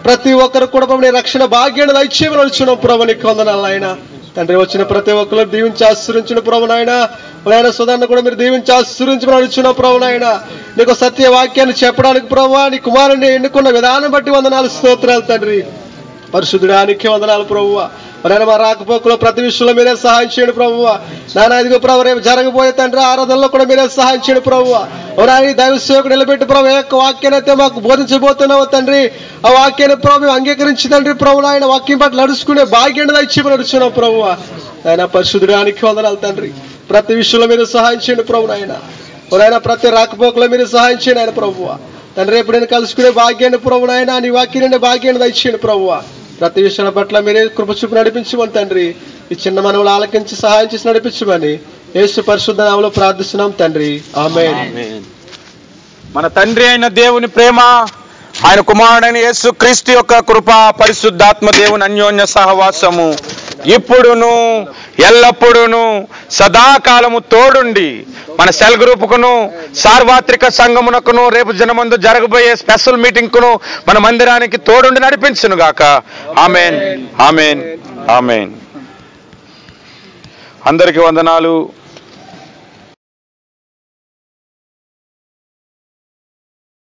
ప్రతి ఒక్కరు కూడా ప్రభు నీ రక్షణ భాగ్యాన్ని దయచేయమని నడుచున్నాం ప్రభు. నీకు వందనాలు ఆయన తండ్రి. వచ్చిన ప్రతి ఒక్కరు దీవించి ఆశ్రయించిన ప్రభు నాయన. నాయన సుధాన్ని కూడా మీరు దీవించి ఆశ్రయించమని అడుచున్న ప్రభు నాయన. నీకు సత్య వాక్యాన్ని చెప్పడానికి ప్రభు నీ కుమారుని ఎన్నుకున్న విధానం బట్టి వందనాలు స్తోత్రాలు తండ్రి. పరిశుద్ధుడానికి వందనాలు ప్రభువ. నాయన మా రాకపోకలో ప్రతి విషయంలో మీరే సహాయం చేయండి ప్రభువ. నాయన ఇదిగో ప్రభు రేపు జరగబోయే తండ్రి ఆరాధనలో కూడా మీరే సహాయం చేయండి ప్రభువ. నాయన దైవ సేవకు నిలబెట్టి ప్రభు ఏ యొక్క వాక్యాన్ని అయితే మాకు బోధించబోతున్నావు తండ్రి, ఆ వాక్యాన్ని ప్రభు మేము అంగీకరించి తండ్రి ప్రభు నాయన వాక్యం పట్ల నడుచుకునే భాగ్యాన్ని దయచేసి నడుచున్నాం ప్రభువ. ఆయన పరిశుద్ధుడానికి వందనాలు తండ్రి. ప్రతి విషయంలో మీరు సహాయం చేయండి ప్రభు నాయన. ప్రతి రాకపోకలో మీరు సహాయం చేయండి ఆయన ప్రభువ. తండ్రి రేపు నేను కలుసుకునే భాగ్యాన్ని ప్రభు నాయన, నీ వాక్యాన్ని భాగ్యాన్ని దయచేయండి ప్రభువ. ప్రతి విషయాల పట్ల మీరే కృప చూపి నడిపించమని తండ్రి. ఈ చిన్న మనవులు ఆలకించి సహాయం చేసి నడిపించమని యేసు పరిశుద్ధ నామములో ప్రార్థిస్తున్నాం తండ్రి. ఆమేన్. మన తండ్రి అయిన దేవుని ప్రేమ, ఆయన కుమారుడైన యేసు క్రీస్తు యొక్క కృప, పరిశుద్ధాత్మ దేవుని అన్యోన్య సహవాసము ఇప్పుడును ఎల్లప్పుడూను సదాకాలము తోడుండి మన సెల్ గ్రూపుకును, సార్వత్రిక సంఘమునకును, రేపు జనమందు జరగబోయే స్పెషల్ మీటింగ్ కును, మన మందిరానికి తోడుండి నడిపించును గాక. ఆమేన్, ఆమేన్, ఆమేన్. అందరికీ వందనాలు.